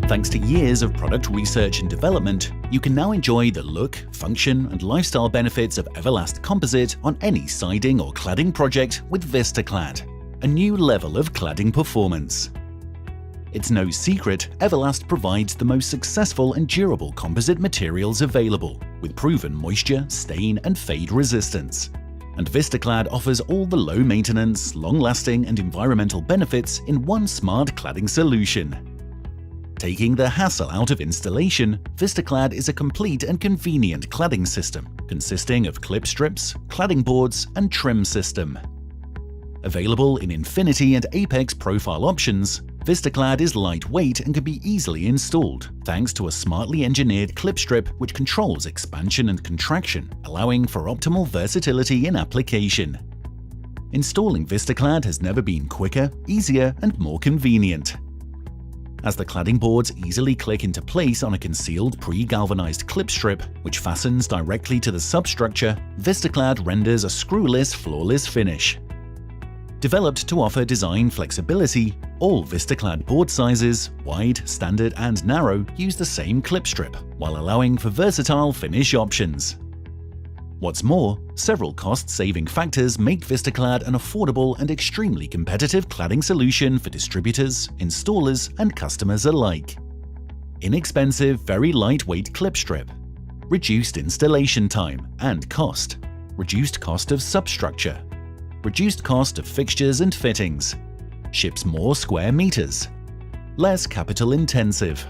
Thanks to years of product research and development, you can now enjoy the look, function, and lifestyle benefits of Everlast Composite on any siding or cladding project with VistaClad, a new level of cladding performance. It's no secret Everlast provides the most successful and durable composite materials available, with proven moisture, stain, and fade resistance. And VistaClad offers all the low-maintenance, long-lasting, and environmental benefits in one smart cladding solution. Taking the hassle out of installation, VistaClad is a complete and convenient cladding system, consisting of clip strips, cladding boards, and trim system. Available in Infinity and Apex profile options, VistaClad is lightweight and can be easily installed, thanks to a smartly engineered clip strip which controls expansion and contraction, allowing for optimal versatility in application. Installing VistaClad has never been quicker, easier, and more convenient. As the cladding boards easily click into place on a concealed pre-galvanized clip strip, which fastens directly to the substructure, VistaClad renders a screwless, flawless finish. Developed to offer design flexibility, all VistaClad board sizes, wide, standard, and narrow, use the same clip strip, while allowing for versatile finish options. What's more, several cost-saving factors make VistaClad an affordable and extremely competitive cladding solution for distributors, installers, and customers alike. Inexpensive, very lightweight clip strip. Reduced installation time and cost. Reduced cost of substructure. Reduced cost of fixtures and fittings. Ships more square meters. Less capital intensive.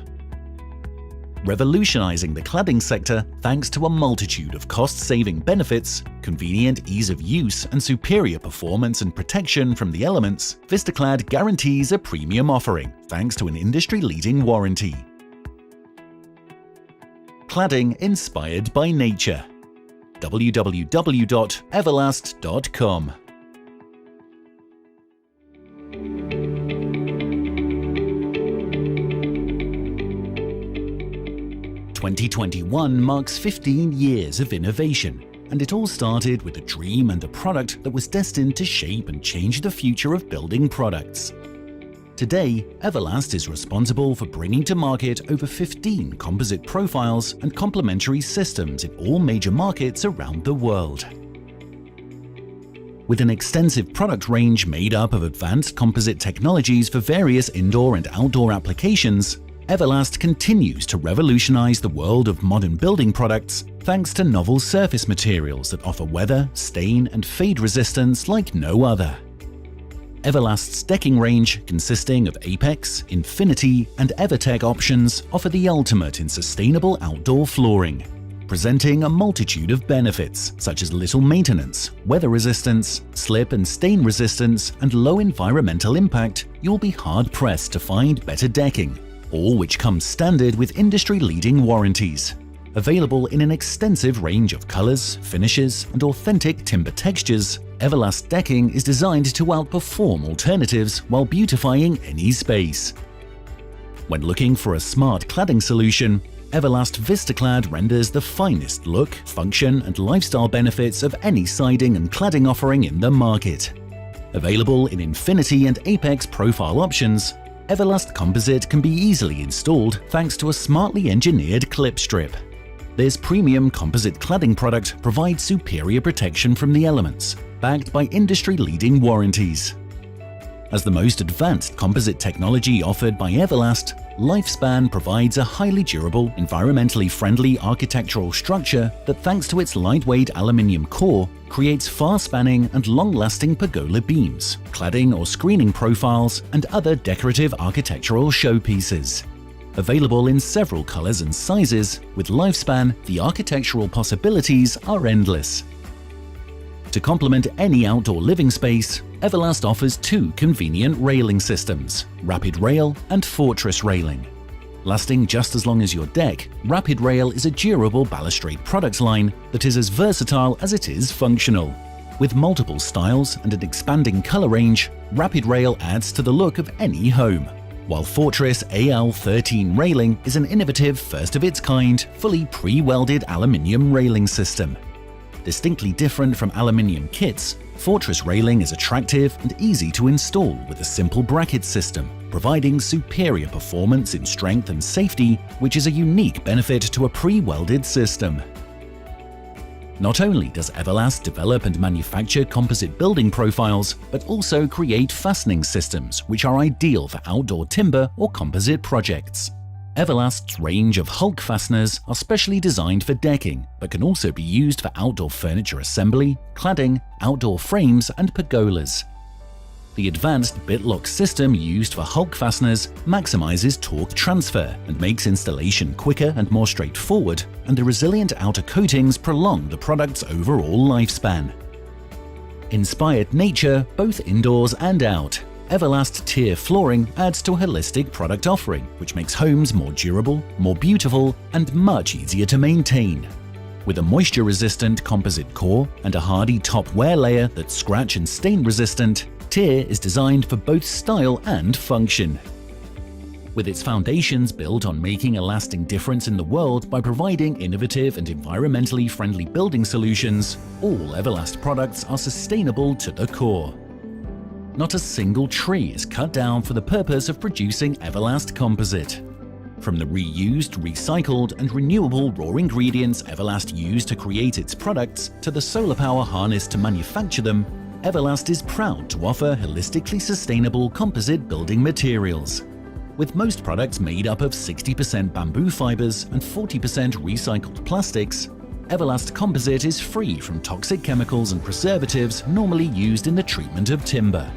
Revolutionizing the cladding sector thanks to a multitude of cost-saving benefits, convenient ease of use, and superior performance and protection from the elements, VistaClad guarantees a premium offering thanks to an industry-leading warranty. Cladding inspired by nature. www.everlast.com 2021 marks 15 years of innovation, and it all started with a dream and a product that was destined to shape and change the future of building products. Today, Everlast is responsible for bringing to market over 15 composite profiles and complementary systems in all major markets around the world. With an extensive product range made up of advanced composite technologies for various indoor and outdoor applications, Everlast continues to revolutionize the world of modern building products thanks to novel surface materials that offer weather, stain, and fade resistance like no other. Everlast's decking range, consisting of Apex, Infinity, and EverTech options, offer the ultimate in sustainable outdoor flooring, presenting a multitude of benefits such as little maintenance, weather resistance, slip and stain resistance, and low environmental impact. You'll be hard-pressed to find better decking, all which comes standard with industry-leading warranties. Available in an extensive range of colors, finishes, and authentic timber textures, Everlast decking is designed to outperform alternatives while beautifying any space. When looking for a smart cladding solution, Everlast VistaClad renders the finest look, function, and lifestyle benefits of any siding and cladding offering in the market. Available in Infinity and Apex profile options, Everlast Composite can be easily installed thanks to a smartly engineered clip strip. This premium composite cladding product provides superior protection from the elements, backed by industry-leading warranties. As the most advanced composite technology offered by Everlast, Lifespan provides a highly durable, environmentally friendly architectural structure that, thanks to its lightweight aluminium core, creates far-spanning and long-lasting pergola beams, cladding or screening profiles, and other decorative architectural showpieces. Available in several colors and sizes, with Lifespan, the architectural possibilities are endless. To complement any outdoor living space, Everlast offers two convenient railing systems, Rapid Rail and Fortress Railing. Lasting just as long as your deck, Rapid Rail is a durable balustrade product line that is as versatile as it is functional. With multiple styles and an expanding color range, Rapid Rail adds to the look of any home, while Fortress AL13 railing is an innovative, first-of-its-kind, fully pre-welded aluminium railing system. Distinctly different from aluminium kits, Fortress railing is attractive and easy to install with a simple bracket system, providing superior performance in strength and safety, which is a unique benefit to a pre-welded system. Not only does Everlast develop and manufacture composite building profiles, but also create fastening systems which are ideal for outdoor timber or composite projects. Everlast's range of Hulk fasteners are specially designed for decking, but can also be used for outdoor furniture assembly, cladding, outdoor frames, and pergolas. The advanced bit-lock system used for Hulk fasteners maximizes torque transfer and makes installation quicker and more straightforward, and the resilient outer coatings prolong the product's overall lifespan. Inspired nature both indoors and out, Everlast tier flooring adds to a holistic product offering, which makes homes more durable, more beautiful, and much easier to maintain. With a moisture-resistant composite core and a hardy top wear layer that's scratch and stain resistant, Tier is designed for both style and function. With its foundations built on making a lasting difference in the world by providing innovative and environmentally friendly building solutions, all Everlast products are sustainable to the core. Not a single tree is cut down for the purpose of producing Everlast composite. From the reused, recycled, and renewable raw ingredients Everlast used to create its products to the solar power harnessed to manufacture them, Everlast is proud to offer holistically sustainable composite building materials. With most products made up of 60% bamboo fibers and 40% recycled plastics, Everlast composite is free from toxic chemicals and preservatives normally used in the treatment of timber.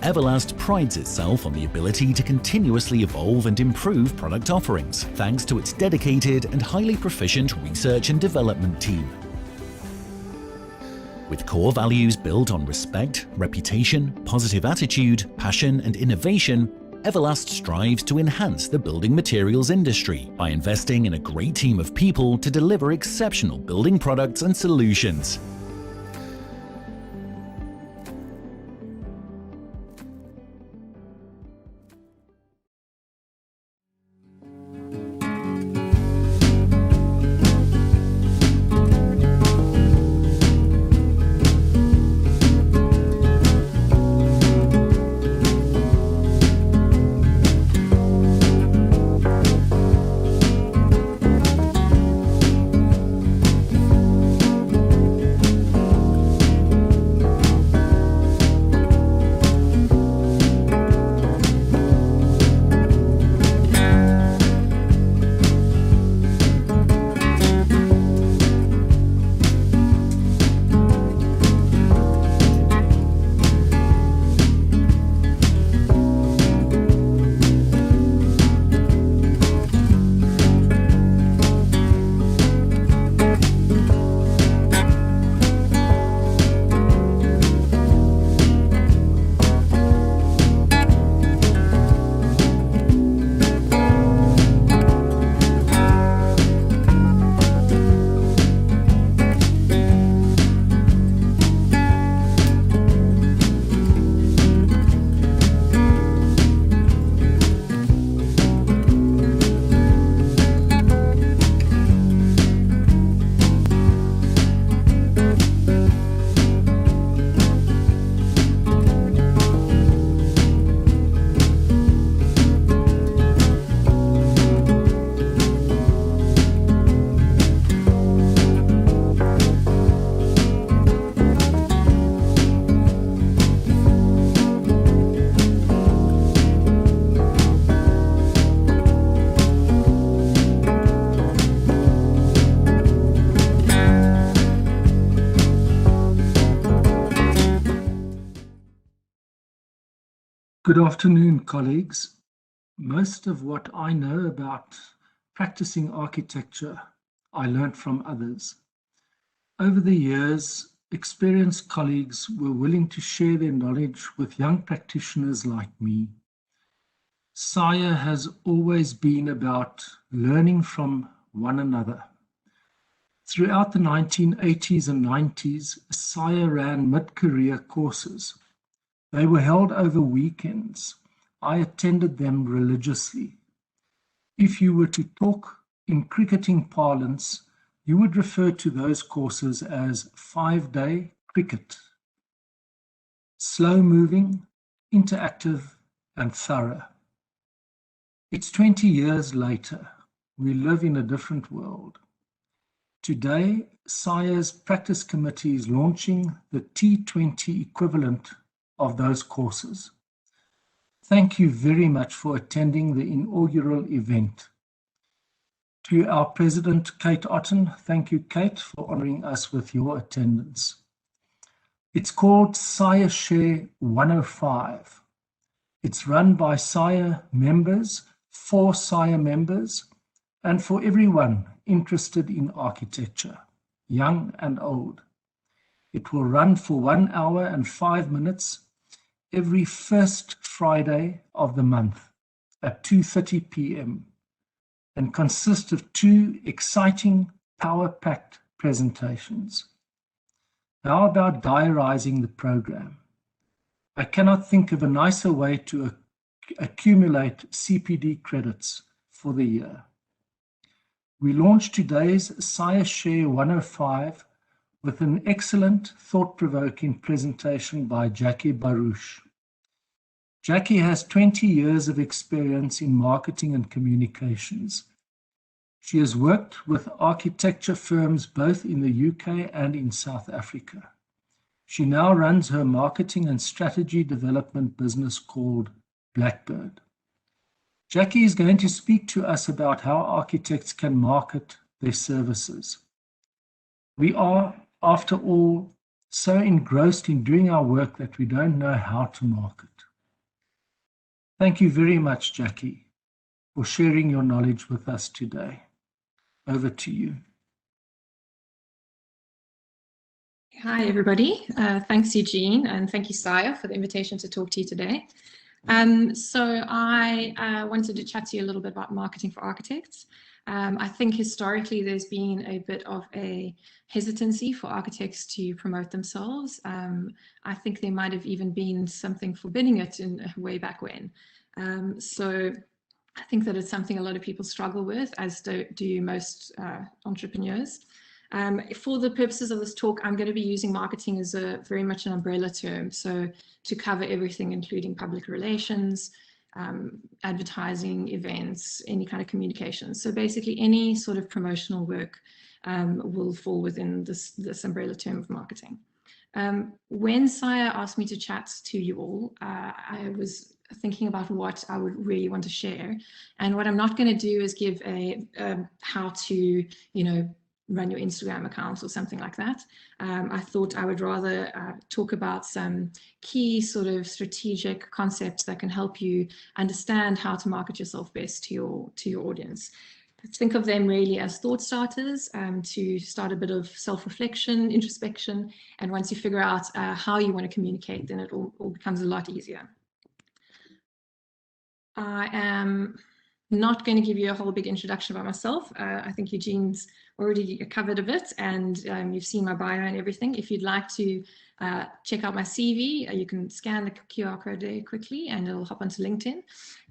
Everlast prides itself on the ability to continuously evolve and improve product offerings thanks to its dedicated and highly proficient research and development team. With core values built on respect, reputation, positive attitude, passion, and innovation, Everlast strives to enhance the building materials industry by investing in a great team of people to deliver exceptional building products and solutions. Good afternoon, colleagues. Most of what I know about practicing architecture, I learned from others. Over the years, experienced colleagues were willing to share their knowledge with young practitioners like me. SAIA has always been about learning from one another. Throughout the 1980s and 90s, SAIA ran mid-career courses. They were held over weekends. I attended them religiously. If you were to talk in cricketing parlance, you would refer to those courses as 5-day cricket. Slow moving, interactive, and thorough. It's 20 years later. We live in a different world. Today, SAIA's practice committee is launching the T20 equivalent of those courses. Thank you very much for attending the inaugural event. To our President, Kate Otten, thank you, Kate, for honouring us with your attendance. It's called SAIAshare 105. It's run by SAIA members, for SAIA members, and for everyone interested in architecture, young and old. It will run for 1 hour and 5 minutes every first Friday of the month at 2:30 p.m. and consist of 2 exciting, power-packed presentations. How about diarising the program? I cannot think of a nicer way to accumulate CPD credits for the year. We launched today's SAIAshare 105 with an excellent, thought-provoking presentation by Jackie Baruch. Jackie has 20 years of experience in marketing and communications. She has worked with architecture firms both in the UK and in South Africa. She now runs her marketing and strategy development business called Blackbird. Jackie is going to speak to us about how architects can market their services. We are, after all, so engrossed in doing our work that we don't know how to market. Thank you very much, Jackie, for sharing your knowledge with us today. Over to you. Hi, everybody. Thanks, Eugene, and thank you, SAIA, for the invitation to talk to you today. So I wanted to chat to you a little bit about marketing for architects. I think historically there's been a bit of a hesitancy for architects to promote themselves. I think there might have even been something forbidding it in way back when. So I think that it's something a lot of people struggle with, as do most entrepreneurs. For the purposes of this talk, I'm going to be using marketing as a very much an umbrella term, so to cover everything, including public relations, advertising, events, any kind of communications. So basically any sort of promotional work will fall within this umbrella term of marketing. When SAIA asked me to chat to you all, I was thinking about what I would really want to share. And what I'm not going to do is give a how to, run your Instagram accounts or something like that. I thought I would rather talk about some key sort of strategic concepts that can help you understand how to market yourself best to your audience. Think of them really as thought starters to start a bit of self-reflection, introspection, and once you figure out how you want to communicate, then it all becomes a lot easier. I am not going to give you a whole big introduction about myself. I think Eugene's already covered a bit, and you've seen my bio and everything. If you'd like to check out my CV, you can scan the QR code there quickly and it'll hop onto LinkedIn.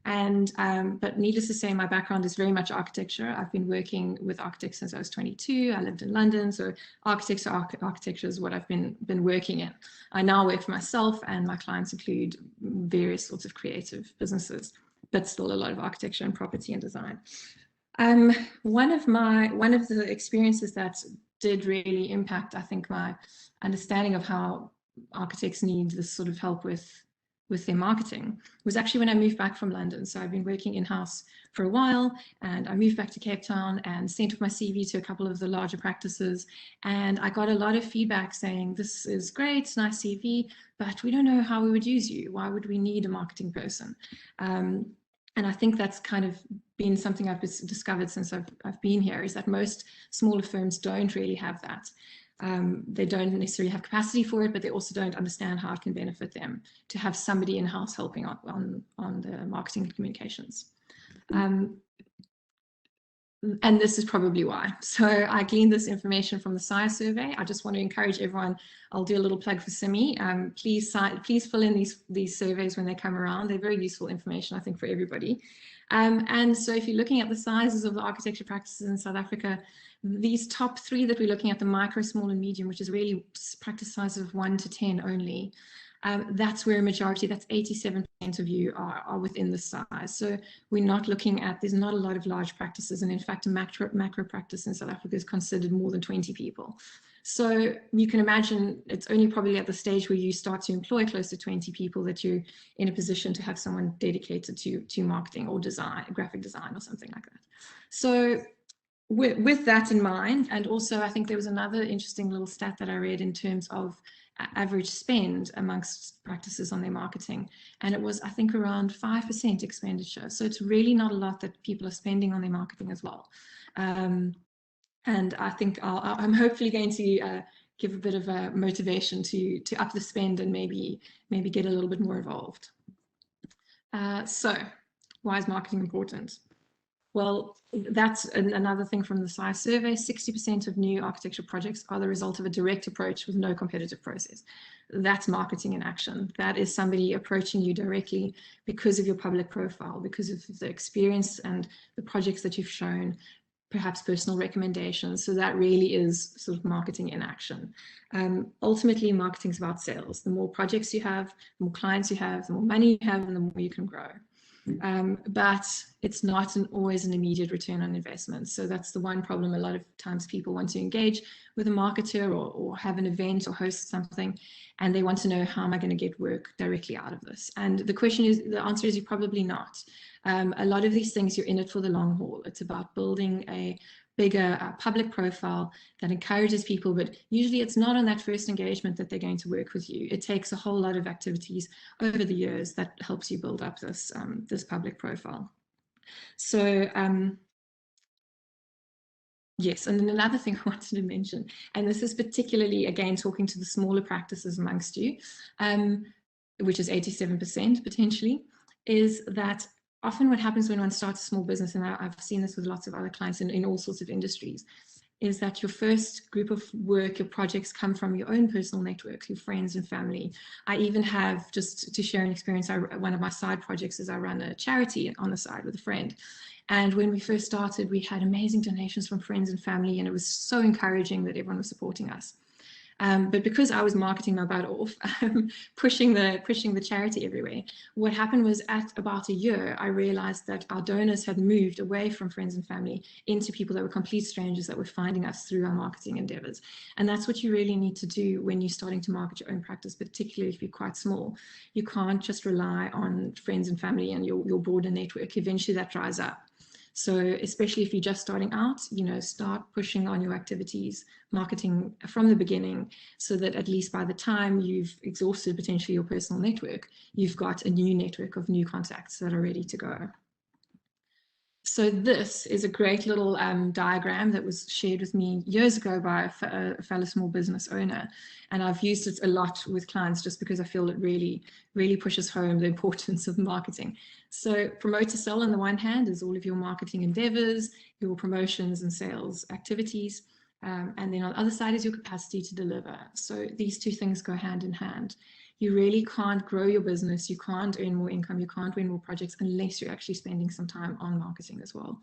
And but needless to say, my background is very much architecture. I've been working with architects since I was 22. I lived in London, so architecture is what I've been working in. I now work for myself, and my clients include various sorts of creative businesses, but still a lot of architecture and property and design. One of the experiences that did really impact, I think, my understanding of how architects need this sort of help with their marketing was actually when I moved back from London. So I've been working in-house for a while, and I moved back to Cape Town and sent off my CV to a couple of the larger practices, and I got a lot of feedback saying, this is great, it's a nice CV, but we don't know how we would use you. Why would we need a marketing person? And I think that's kind of been something I've discovered since I've been here, is that most smaller firms don't really have that. They don't necessarily have capacity for it, but they also don't understand how it can benefit them to have somebody in-house helping on the marketing and communications. And this is probably why. So I gleaned this information from the SAIA survey. I just want to encourage everyone, I'll do a little plug for Simi. Please fill in these surveys when they come around. They're very useful information, I think, for everybody. And so if you're looking at the sizes of the architecture practices in South Africa, these top 3 that we're looking at, the micro, small and medium, which is really practice size of 1 to 10 only, that's where a majority, that's 87% of you are within this size. So we're not looking at, there's not a lot of large practices. And in fact, a macro practice in South Africa is considered more than 20 people. So you can imagine it's only probably at the stage where you start to employ close to 20 people that you're in a position to have someone dedicated to marketing or design, graphic design or something like that. So with that in mind, and also I think there was another interesting little stat that I read in terms of average spend amongst practices on their marketing, and it was, I think, around 5% expenditure. So it's really not a lot that people are spending on their marketing as well. And I think I'm hopefully going to give a bit of a motivation to up the spend and maybe get a little bit more involved. So why is marketing important? Well, that's another thing from the SAIAshare survey. 60% of new architecture projects are the result of a direct approach with no competitive process. That's marketing in action. That is somebody approaching you directly because of your public profile, because of the experience and the projects that you've shown, perhaps personal recommendations. So that really is sort of marketing in action. Ultimately, marketing is about sales. The more projects you have, the more clients you have, the more money you have, and the more you can grow. But it's not always an immediate return on investment. So that's the one problem. A lot of times people want to engage with a marketer or have an event or host something, and they want to know, how am I going to get work directly out of this? And the answer is you're probably not. A lot of these things, you're in it for the long haul. It's about building a bigger public profile that encourages people, but usually it's not on that first engagement that they're going to work with you. It takes a whole lot of activities over the years that helps you build up this this public profile. So yes, and then another thing I wanted to mention, and this is particularly, again, talking to the smaller practices amongst you, which is 87% potentially, is that often what happens when one starts a small business, and I've seen this with lots of other clients in all sorts of industries, is that your first group of work, your projects come from your own personal networks, your friends and family. I even have, just to share an experience, one of my side projects is I run a charity on the side with a friend. And when we first started, we had amazing donations from friends and family, and it was so encouraging that everyone was supporting us. But because I was marketing my butt off, pushing the charity everywhere, what happened was, at about a year, I realized that our donors had moved away from friends and family into people that were complete strangers that were finding us through our marketing endeavors. And that's what you really need to do when you're starting to market your own practice, particularly if you're quite small. You can't just rely on friends and family and your broader network. Eventually that dries up. So especially if you're just starting out, start pushing on your activities, marketing from the beginning, so that at least by the time you've exhausted potentially your personal network, you've got a new network of new contacts that are ready to go. So this is a great little diagram that was shared with me years ago by a fellow small business owner. And I've used it a lot with clients just because I feel it really, really pushes home the importance of marketing. So promote to sell on the one hand is all of your marketing endeavors, your promotions and sales activities. And then on the other side is your capacity to deliver. So these two things go hand in hand. You really can't grow your business, you can't earn more income, you can't win more projects unless you're actually spending some time on marketing as well.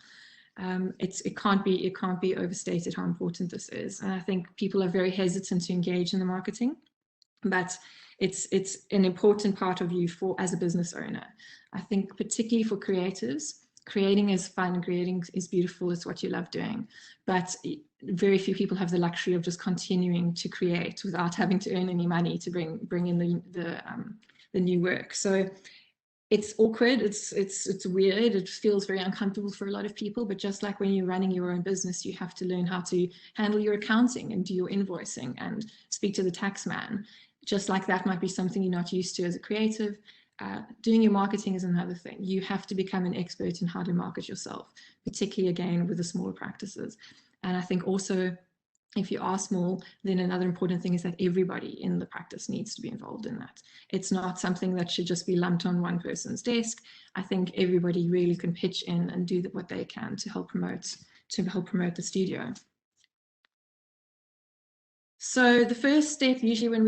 It can't be overstated how important this is. And I think people are very hesitant to engage in the marketing, but it's an important part of you as a business owner. I think particularly for creatives, creating is fun, creating is beautiful, it's what you love doing. But very few people have the luxury of just continuing to create without having to earn any money to bring in the new work. So it's awkward, it's weird, it feels very uncomfortable for a lot of people, but just like when you're running your own business, you have to learn how to handle your accounting and do your invoicing and speak to the tax man. Just like that might be something you're not used to as a creative. Doing your marketing is another thing. You have to become an expert in how to market yourself, particularly again with the smaller practices. And I think also, if you are small, then another important thing is that everybody in the practice needs to be involved in that. It's not something that should just be lumped on one person's desk. I think everybody really can pitch in and do what they can to help promote the studio. So the first step, usually when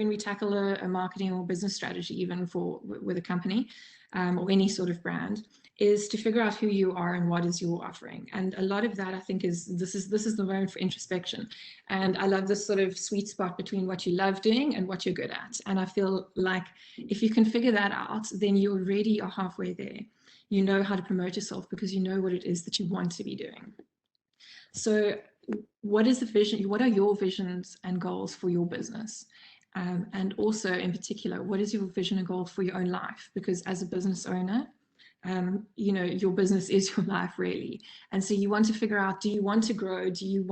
we tackle a marketing or business strategy, even with a company or any sort of brand, is to figure out who you are and what is your offering. And a lot of that, I think, is this is the moment for introspection. And I love this sort of sweet spot between what you love doing and what you're good at. And I feel like if you can figure that out, then you already are halfway there. You know how to promote yourself because you know what it is that you want to be doing. So what is the vision? What are your visions and goals for your business? And also in particular, what is your vision and goal for your own life? Because as a business owner, you know, your business is your life really. And so you want to figure out, do you want to grow? Do you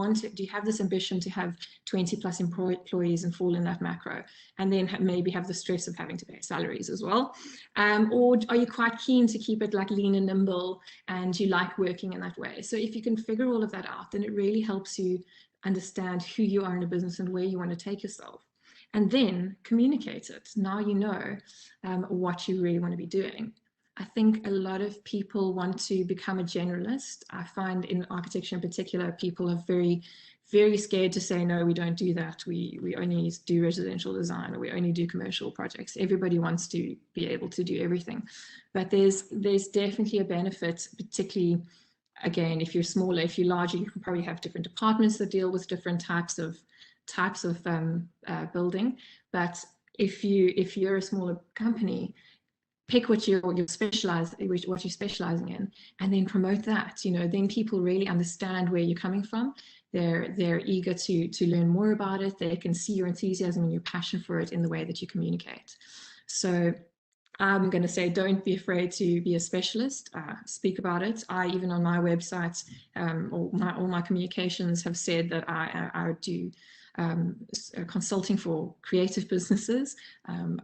have this ambition to have 20 plus employees and fall in that macro? And then maybe have the stress of having to pay salaries as well. Or are you quite keen to keep it like lean and nimble and you like working in that way? So if you can figure all of that out, then it really helps you understand who you are in a business and where you want to take yourself. And then communicate it. Now you know what you really want to be doing. I think a lot of people want to become a generalist. I find in architecture in particular, people are very, very scared to say, no, we don't do that. We only do residential design, or we only do commercial projects. Everybody wants to be able to do everything. But there's definitely a benefit, particularly, again, if you're smaller. If you're larger, you can probably have different departments that deal with different types of building. But if you're a smaller company, pick what you're specializing in, and then promote that. You know, then people really understand where you're coming from. They're eager to learn more about it. They can see your enthusiasm and your passion for it in the way that you communicate. So I'm going to say, don't be afraid to be a specialist. Speak about it. I even on my website, all my communications have said that I do consulting for creative businesses.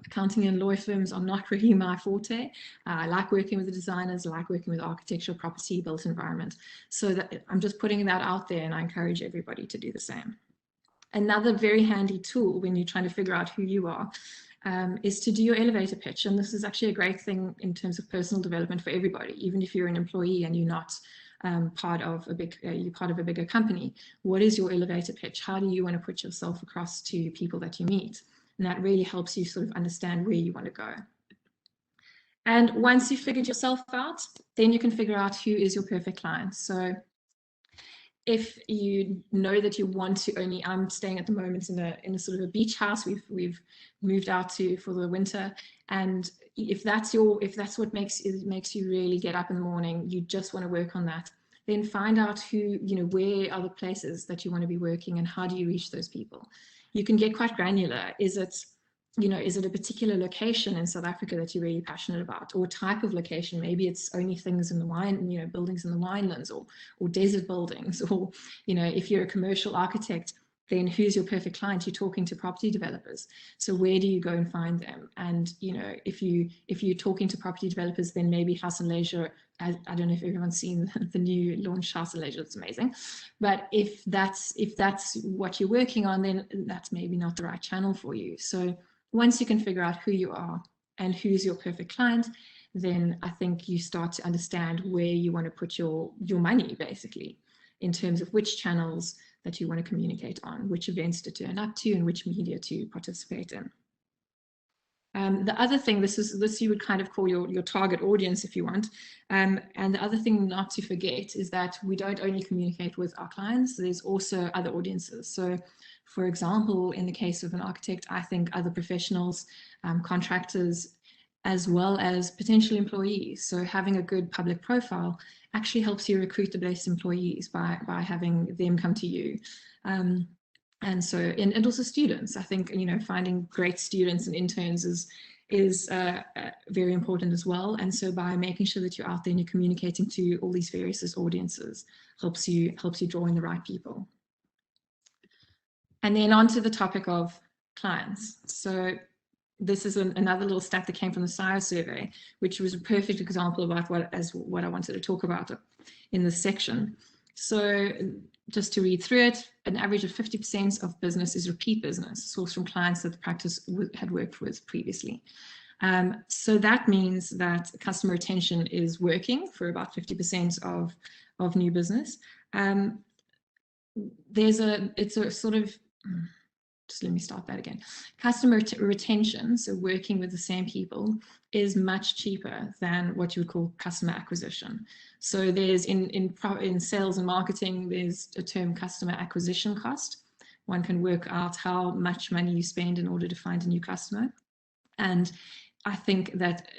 Accounting and law firms are not really my forte. I like working with the designers, I like working with architectural property, built environment. So that I'm just putting that out there, and I encourage everybody to do the same. Another very handy tool when you're trying to figure out who you are is to do your elevator pitch. And this is actually a great thing in terms of personal development for everybody, even if you're an employee and you're not part of a bigger company. What is your elevator pitch? How do you want to put yourself across to people that you meet? And that really helps you sort of understand where you want to go. And once you've figured yourself out, then you can figure out who is your perfect client. So if you know that you want to only, I'm staying at the moment in a sort of a beach house. We've moved out for the winter, and if that's what makes you really get up in the morning, you just want to work on that. Then find out where are the places that you want to be working, and how do you reach those people. You can get quite granular. Is it a particular location in South Africa that you're really passionate about, or type of location? Maybe it's only things in the wine, buildings in the winelands, or desert buildings, or, if you're a commercial architect, then who's your perfect client? You're talking to property developers. So where do you go and find them? And, if you're talking to property developers, then maybe House and Leisure, I don't know if everyone's seen the new launch House and Leisure, it's amazing. But if that's what you're working on, then that's maybe not the right channel for you. So once you can figure out who you are and who's your perfect client, then I think you start to understand where you want to put your money, basically, in terms of which channels that you want to communicate on, which events to turn up to, and which media to participate in. The other thing, this you would kind of call your target audience if you want. And the other thing not to forget is that we don't only communicate with our clients, there's also other audiences. So for example, in the case of an architect, I think other professionals, contractors, as well as potential employees. So having a good public profile actually helps you recruit the best employees by having them come to you. And also students. I think, finding great students and interns is very important as well. And so by making sure that you're out there and you're communicating to all these various audiences helps you draw in the right people. And then on to the topic of clients. So this is another little stat that came from the SAIAshare survey, which was a perfect example about what I wanted to talk about in this section. So just to read through it, an average of 50% of business is repeat business, sourced from clients that the practice had worked with previously. So that means that customer retention is working for about 50% of new business. It's a sort of just let me start that again. Customer retention, so working with the same people, is much cheaper than what you would call customer acquisition. So there's in sales and marketing, there's a term customer acquisition cost. One can work out how much money you spend in order to find a new customer. And I think that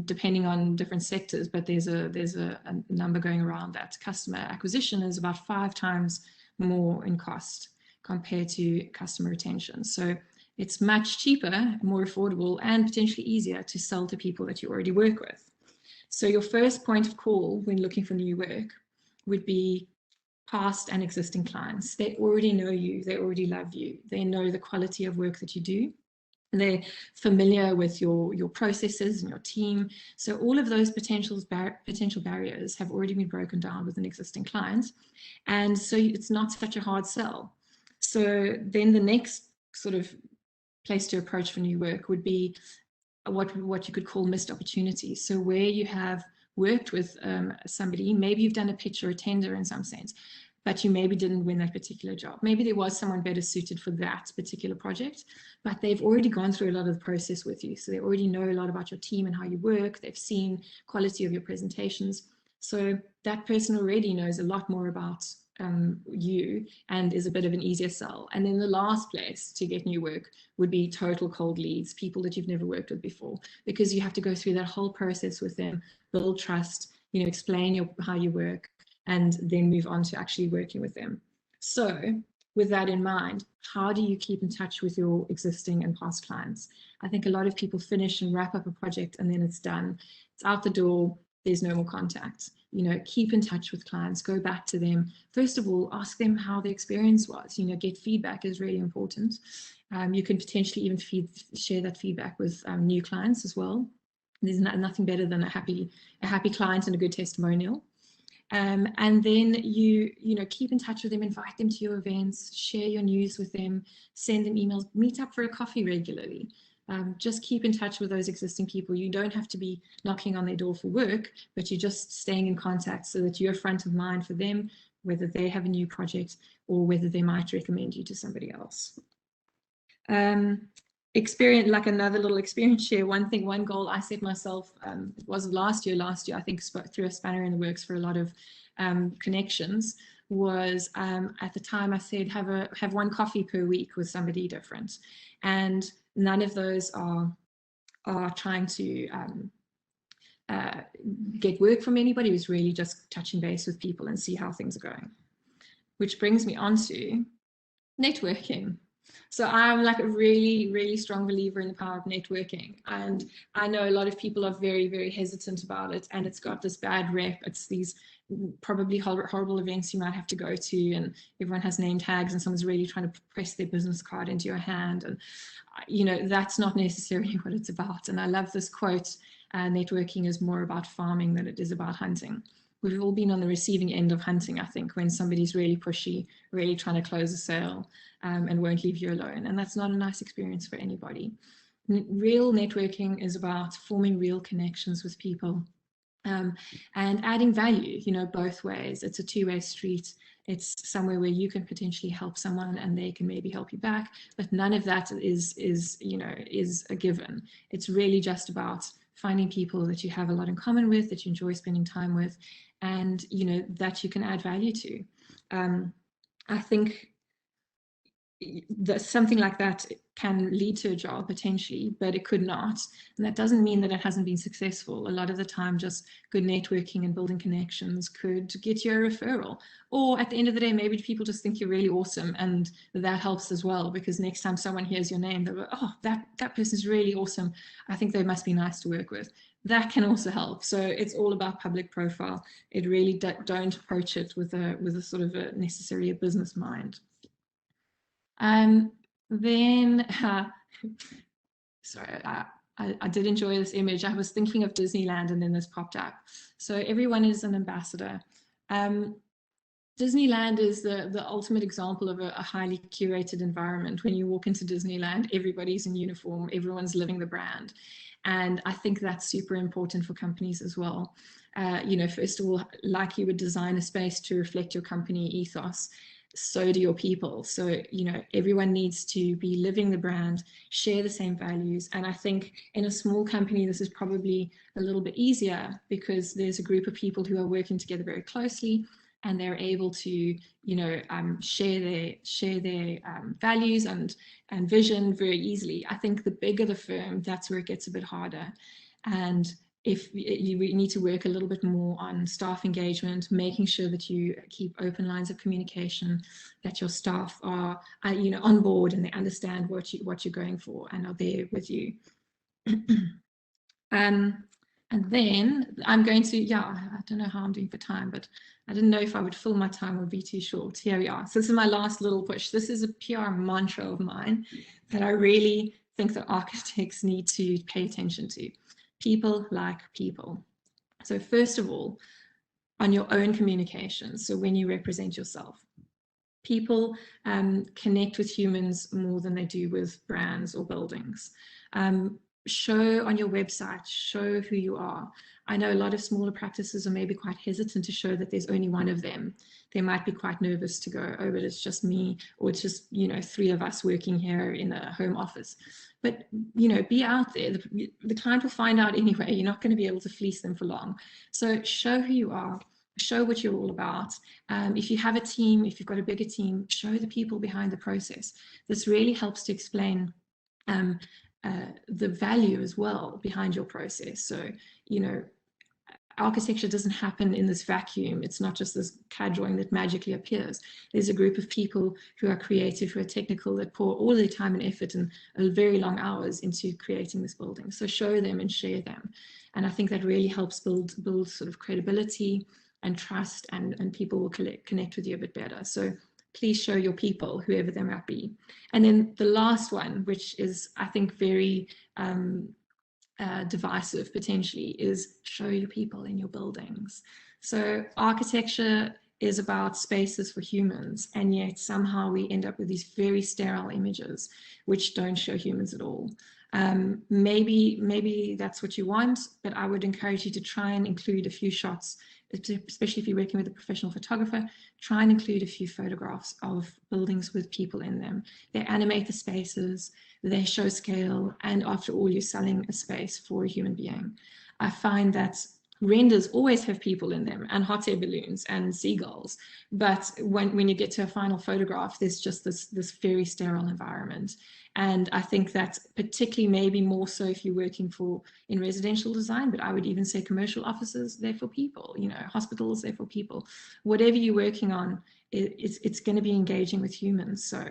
depending on different sectors, but there's a number going around that customer acquisition is about 5 times more in cost compared to customer retention. So it's much cheaper, more affordable, and potentially easier to sell to people that you already work with. So your first point of call when looking for new work would be past and existing clients. They already know you, they already love you, they know the quality of work that you do. They're familiar with your processes and your team. So all of those potential barriers have already been broken down with an existing client. And so it's not such a hard sell. So then the next sort of place to approach for new work would be what you could call missed opportunities. So where you have worked with somebody, maybe you've done a pitch or a tender in some sense, but you maybe didn't win that particular job. Maybe there was someone better suited for that particular project, but they've already gone through a lot of the process with you. So they already know a lot about your team and how you work. They've seen quality of your presentations. So that person already knows a lot more about you and is a bit of an easier sell. And then the last place to get new work would be total cold leads, people that you've never worked with before, because you have to go through that whole process with them, build trust, explain how you work, and then move on to actually working with them. So with that in mind, how do you keep in touch with your existing and past clients? I think a lot of people finish and wrap up a project and then it's done. It's out the door. There's no more contact. Keep in touch with clients, go back to them. First of all, ask them how the experience was. Get feedback is really important. You can potentially even share that feedback with new clients as well. There's nothing better than a happy client and a good testimonial. And then you keep in touch with them, invite them to your events, share your news with them, send them emails, meet up for a coffee regularly. Just keep in touch with those existing people. You don't have to be knocking on their door for work, but you're just staying in contact so that you're front of mind for them, whether they have a new project or whether they might recommend you to somebody else. Experience, like another little experience share, one goal I set myself, it was last year, I think threw a spanner in the works for a lot of connections, was at the time I said have one coffee per week with somebody different, and none of those are trying to get work from anybody. It was really just touching base with people and see how things are going, which brings me on to networking. So I'm like a really, really strong believer in the power of networking. And I know a lot of people are very, very hesitant about it. And it's got this bad rep. It's these probably horrible events you might have to go to. And everyone has name tags and someone's really trying to press their business card into your hand. And, that's not necessarily what it's about. And I love this quote, networking is more about farming than it is about hunting. We've all been on the receiving end of hunting, I think, when somebody's really pushy, really trying to close a sale and won't leave you alone. And that's not a nice experience for anybody. Real networking is about forming real connections with people and adding value, both ways. It's a two-way street. It's somewhere where you can potentially help someone and they can maybe help you back. But none of that is a given. It's really just about finding people that you have a lot in common with, that you enjoy spending time with, and that you can add value to. I think that something like that can lead to a job potentially, but it could not. And that doesn't mean that it hasn't been successful. A lot of the time, just good networking and building connections could get you a referral. Or at the end of the day, maybe people just think you're really awesome, and that helps as well, because next time someone hears your name, they'll go, oh, that person's really awesome. I think they must be nice to work with. That can also help. So it's all about public profile. It really don't approach it with a sort of necessarily a business mind. Then, sorry, I did enjoy this image. I was thinking of Disneyland and then this popped up. So everyone is an ambassador. Disneyland is the ultimate example of a highly curated environment. When you walk into Disneyland, everybody's in uniform, everyone's living the brand. And I think that's super important for companies as well. First of all, like you would design a space to reflect your company ethos, so do your people. So, you know, everyone needs to be living the brand, share the same values. And I think in a small company, this is probably a little bit easier because there's a group of people who are working together very closely, and they're able to, you know, share their values and vision very easily. I think the bigger the firm, that's where it gets a bit harder. And if you need to work a little bit more on staff engagement, making sure that you keep open lines of communication, that your staff are, you know, on board and they understand what you're going for and are there with you. And then I'm going to, yeah, I don't know how I'm doing for time, but I didn't know if I would fill my time or be too short. Here we are. So this is my last little push. This is a PR mantra of mine that I really think that architects need to pay attention to. People like people. So first of all, on your own communication, so when you represent yourself, people connect with humans more than they do with brands or buildings. Show on your website, show who you are. I know a lot of smaller practices are maybe quite hesitant to show that there's only one of them. They might be quite nervous to go, oh, but it's just me, or it's just, you know, 3 of us working here in a home office. But, you know, be out there. The client will find out anyway. You're not going to be able to fleece them for long. So show who you are, show what you're all about. If you have a team, if you've got a bigger team, show the people behind the process. This really helps to explain the value as well behind your process. So, you know, architecture doesn't happen in this vacuum. It's not just this CAD drawing that magically appears. There's a group of people who are creative, who are technical, that pour all their time and effort and very long hours into creating this building. So show them and share them. And I think that really helps build sort of credibility and trust, and people will connect with you a bit better. So please show your people, whoever they might be. And then the last one, which is, I think, very divisive potentially, is show your people in your buildings. So architecture is about spaces for humans, and yet somehow we end up with these very sterile images which don't show humans at all. Maybe that's what you want, but I would encourage you to try and include a few shots, especially if you're working with a professional photographer. Try and include a few photographs of buildings with people in them. They animate the spaces, they show scale, and after all, you're selling a space for a human being. I find that renders always have people in them, and hot air balloons and seagulls, but when you get to a final photograph, there's just this very sterile environment. And I think that particularly maybe more so if you're working in residential design, but I would even say commercial offices, they're for people, you know, hospitals, they're for people. Whatever you're working on, it's going to be engaging with humans. So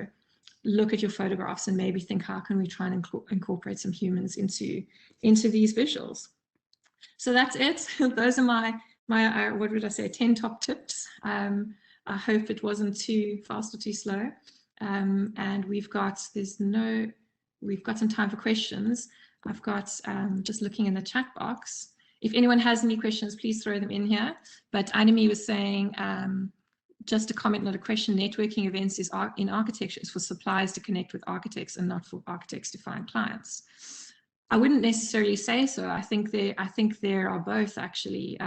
look at your photographs and maybe think, how can we try and incorporate some humans into these visuals? So that's it. Those are my what would I say, 10 top tips. I hope it wasn't too fast or too slow. And we've got some time for questions. I've got just looking in the chat box. If anyone has any questions, please throw them in here. But Anami was saying, just a comment, not a question, networking events in architecture is for suppliers to connect with architects and not for architects to find clients. I wouldn't necessarily say so. I think there are both, actually.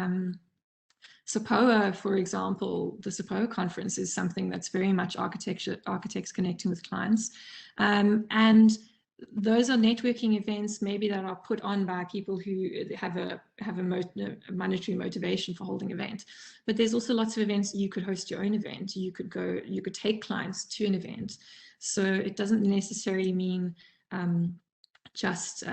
SAPOA, for example, the SAPOA conference is something that's very much architects connecting with clients. And those are networking events maybe that are put on by people who have a monetary motivation for holding an event. But there's also lots of events. You could host your own event. You could take clients to an event. So it doesn't necessarily mean just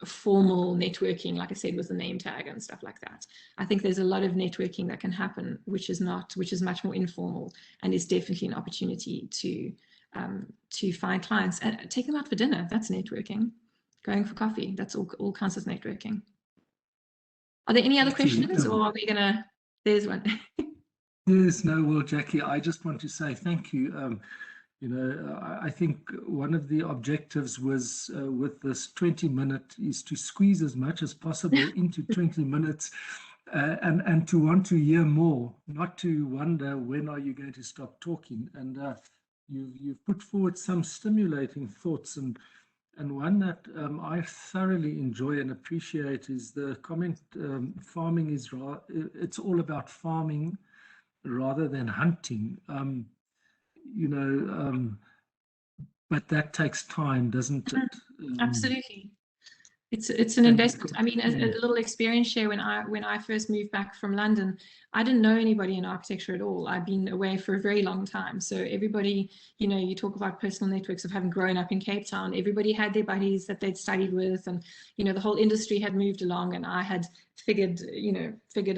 formal networking, like I said, with the name tag and stuff like that. I think there's a lot of networking that can happen, which is much more informal, and is definitely an opportunity to find clients and take them out for dinner. That's networking. Going for coffee, that's all kinds of networking. Are there any other questions, or are we gonna? There's one. Yes, no, well, Jackie, I just want to say thank you. You know, I think one of the objectives was with this 20-minute is to squeeze as much as possible into 20 minutes and to want to hear more, not to wonder when are you going to stop talking. And you've put forward some stimulating thoughts, and one that I thoroughly enjoy and appreciate is the comment, farming is, it's all about farming rather than hunting. but that takes time, doesn't it? Absolutely. It's an investment. I mean, a little experience share. When I first moved back from London, I didn't know anybody in architecture at all. I'd been away for a very long time. So everybody, you talk about personal networks of having grown up in Cape Town. Everybody had their buddies that they'd studied with, and the whole industry had moved along, and I had figured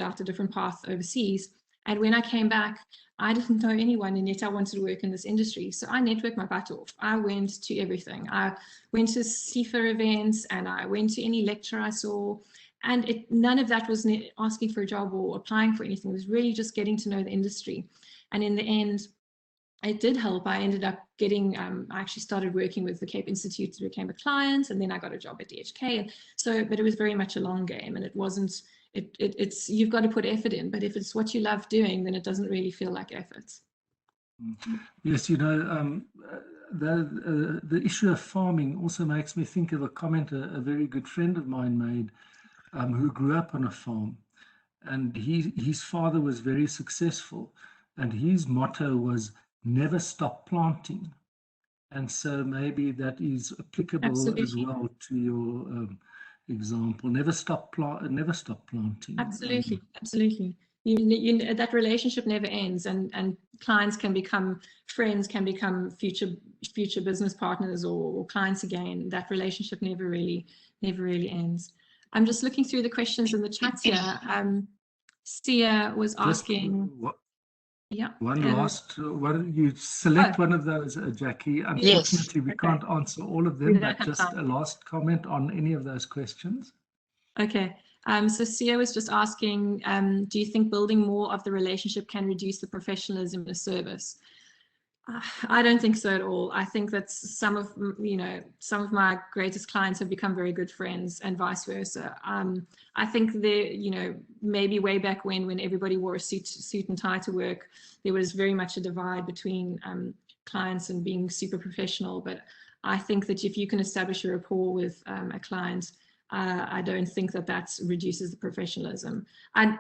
out a different path overseas. And when I came back, I didn't know anyone, and yet I wanted to work in this industry. So I networked my butt off. I went to everything. I went to CIFA events, and I went to any lecture I saw. And none of that was asking for a job or applying for anything. It was really just getting to know the industry. And in the end, it did help. I ended up getting, I actually started working with the Cape Institute, became a client, and then I got a job at DHK. And so, but it was very much a long game, and it wasn't, it's you've got to put effort in, but if it's what you love doing, then it doesn't really feel like effort. Yes, the issue of farming also makes me think of a comment a very good friend of mine made, who grew up on a farm, and his father was very successful, and his motto was never stop planting. And so maybe that is applicable Absolutely. as well to your example. Never stop planting. Absolutely, absolutely. That relationship never ends, and clients can become friends, can become future business partners or clients again. That relationship never really ends. I'm just looking through the questions in the chat here. Sia was asking. Yeah. Last one. You select one of those, Jackie. Unfortunately, we can't answer all of them, but just a last comment on any of those questions. Okay. So Sia was just asking, do you think building more of the relationship can reduce the professionalism of the service? I don't think so at all. I think that some of my greatest clients have become very good friends, and vice versa. I think maybe way back when everybody wore a suit and tie to work, there was very much a divide between clients and being super professional. But I think that if you can establish a rapport with a client, I don't think that reduces the professionalism. And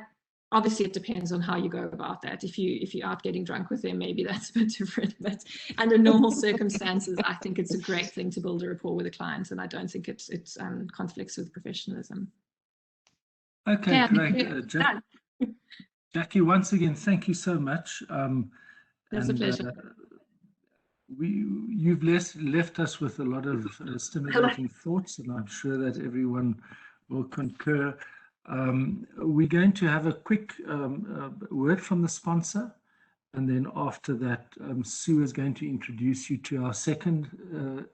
obviously, it depends on how you go about that. If you're out getting drunk with them, maybe that's a bit different. But under normal circumstances, I think it's a great thing to build a rapport with a client, and I don't think it conflicts with professionalism. Okay, great. Jackie, once again, thank you so much. It's a pleasure. You've left us with a lot of stimulating thoughts, and I'm sure that everyone will concur. We're going to have a quick word from the sponsor, and then after that, Sue is going to introduce you to our second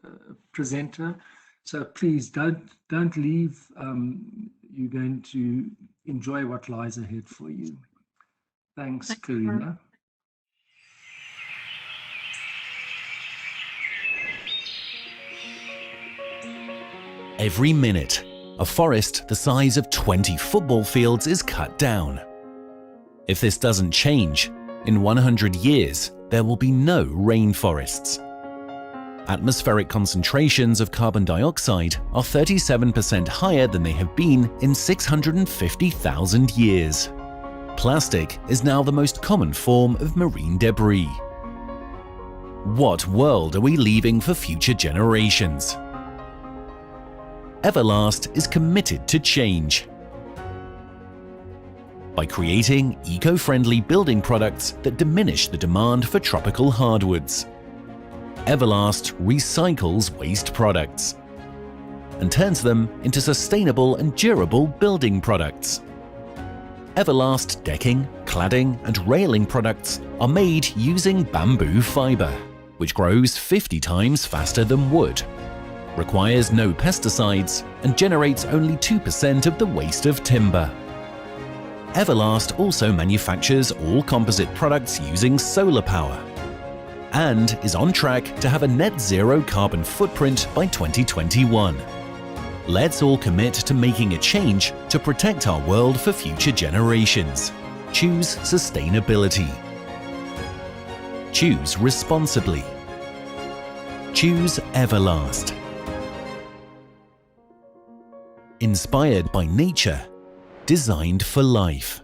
presenter. So please don't leave. You're going to enjoy what lies ahead for you. Thanks, Karina. Every minute, a forest the size of 20 football fields is cut down. If this doesn't change, in 100 years, there will be no rainforests. Atmospheric concentrations of carbon dioxide are 37% higher than they have been in 650,000 years. Plastic is now the most common form of marine debris. What world are we leaving for future generations? Everlast is committed to change by creating eco-friendly building products that diminish the demand for tropical hardwoods. Everlast recycles waste products and turns them into sustainable and durable building products. Everlast decking, cladding, and railing products are made using bamboo fiber, which grows 50 times faster than wood, requires no pesticides, and generates only 2% of the waste of timber. Everlast also manufactures all composite products using solar power and is on track to have a net zero carbon footprint by 2021. Let's all commit to making a change to protect our world for future generations. Choose sustainability. Choose responsibly. Choose Everlast. Inspired by nature, designed for life.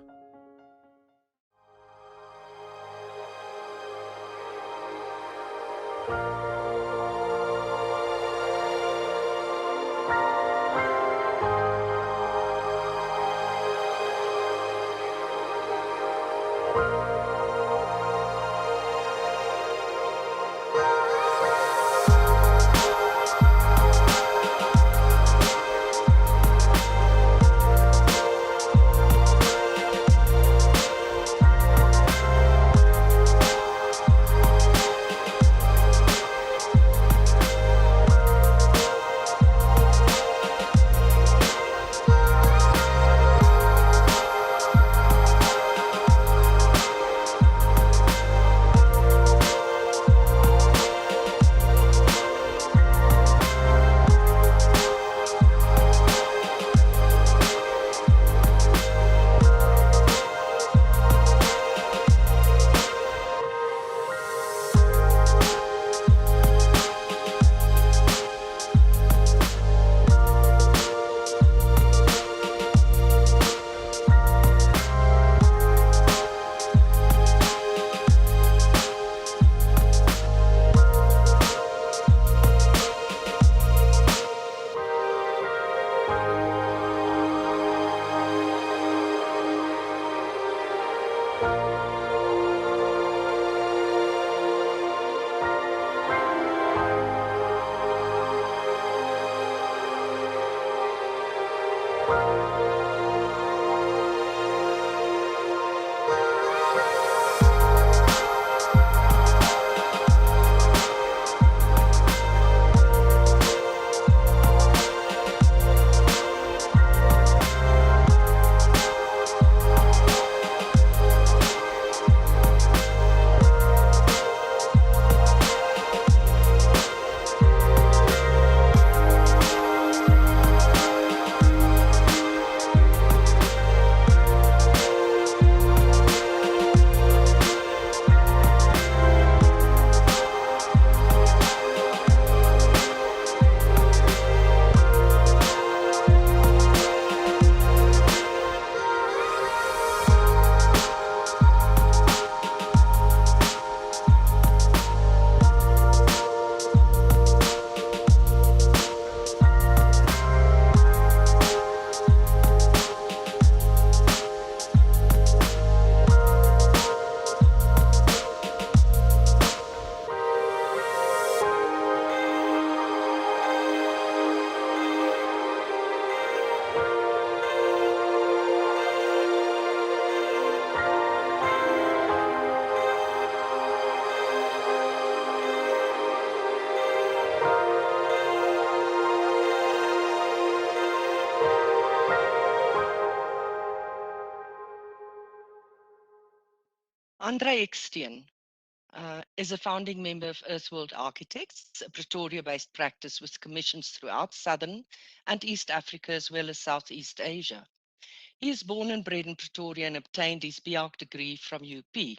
Andre Eksteen is a founding member of Earthworld Architects, a Pretoria-based practice with commissions throughout Southern and East Africa as well as Southeast Asia. He is born and bred in Pretoria and obtained his BArch degree from UP.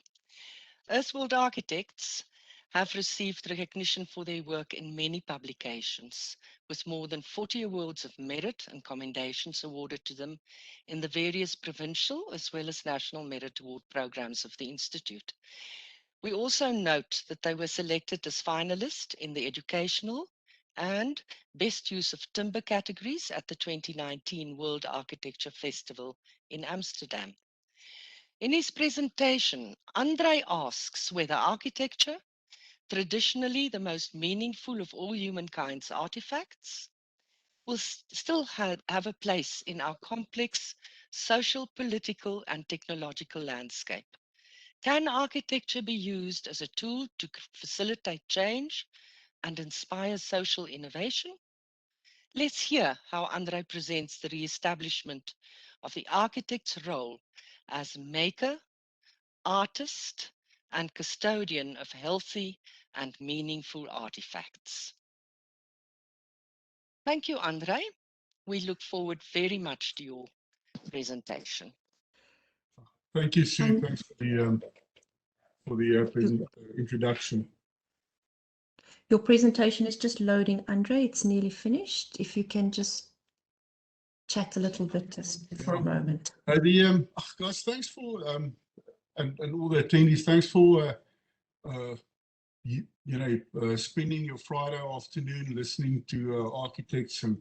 Earthworld Architects have received recognition for their work in many publications, with more than 40 awards of merit and commendations awarded to them in the various provincial as well as national merit award programs of the Institute. We also note that they were selected as finalists in the educational and best use of timber categories at the 2019 World Architecture Festival in Amsterdam. In his presentation, Andre asks whether architecture, traditionally the most meaningful of all humankind's artifacts, will still have a place in our complex social, political, and technological landscape. Can architecture be used as a tool to facilitate change and inspire social innovation? Let's hear how Andre presents the re-establishment of the architect's role as maker, artist, and custodian of healthy and meaningful artifacts. Thank you, Andre. We look forward very much to your presentation. Thank you, Sue. Thanks for the introduction. Your presentation is just loading, Andre. It's nearly finished. If you can just chat a little bit just for a moment. Guys, thanks for and all the attendees, thanks for spending your Friday afternoon listening to architects and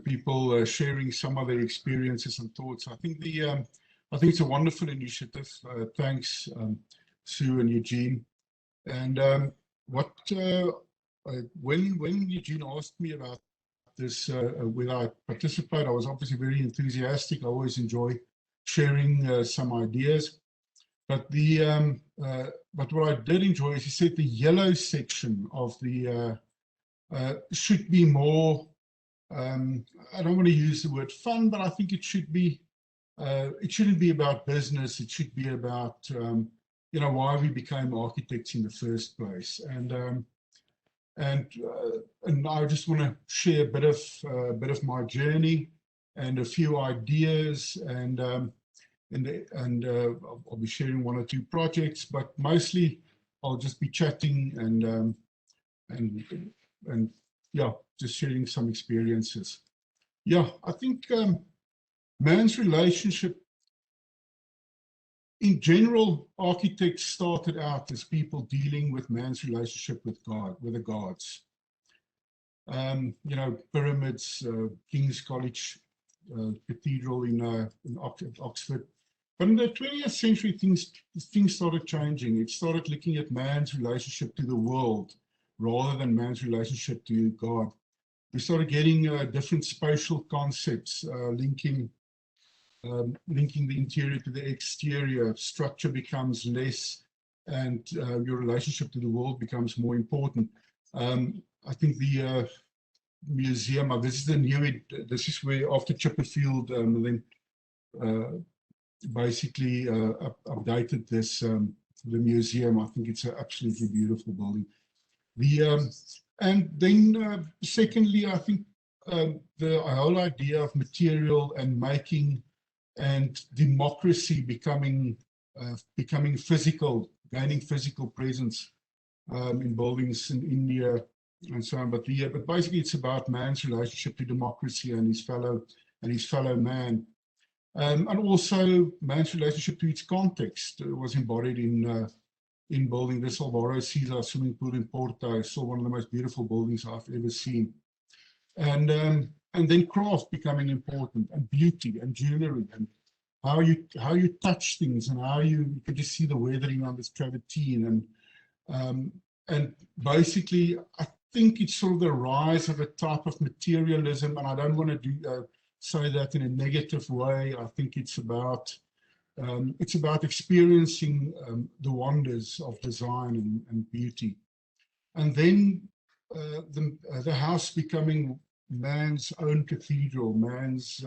people sharing some of their experiences and thoughts. I think it's a wonderful initiative. Thanks, Sue and Eugene. And when Eugene asked me about this, when I participate, I was obviously very enthusiastic. I always enjoy sharing some ideas. But but what I did enjoy is he said the yellow section of the should be more. I don't want to use the word fun, but I think it should be. It shouldn't be about business. It should be about why we became architects in the first place. And I just want to share a bit of my journey and a few ideas, and I'll be sharing one or two projects, but mostly I'll just be chatting and yeah, just sharing some experiences. Yeah, I think man's relationship, in general, architects started out as people dealing with man's relationship with God, with the gods. Pyramids, King's College Cathedral in Oxford. But in the 20th century, things started changing. It started looking at man's relationship to the world rather than man's relationship to God. We started getting different spatial concepts, linking the interior to the exterior. Structure becomes less, and your relationship to the world becomes more important. I think the museum, this is where after Chipperfield, then basically updated this, the museum. I think it's an absolutely beautiful building. And then secondly, I think the whole idea of material and making and democracy becoming physical, gaining physical presence in buildings in India and so on. But basically, it's about man's relationship to democracy and his fellow man, and also man's relationship to its context. It was embodied in building this Alvaro Caesar swimming pool in Porto. I saw one of the most beautiful buildings I've ever seen. And then craft becoming important, and beauty and jewelry, and how you touch things, and how you can just see the weathering on this travertine, and basically I think it's sort of the rise of a type of materialism, and I don't want to say that in a negative way. I think it's about experiencing the wonders of design and beauty, and then the house becoming man's own cathedral, man's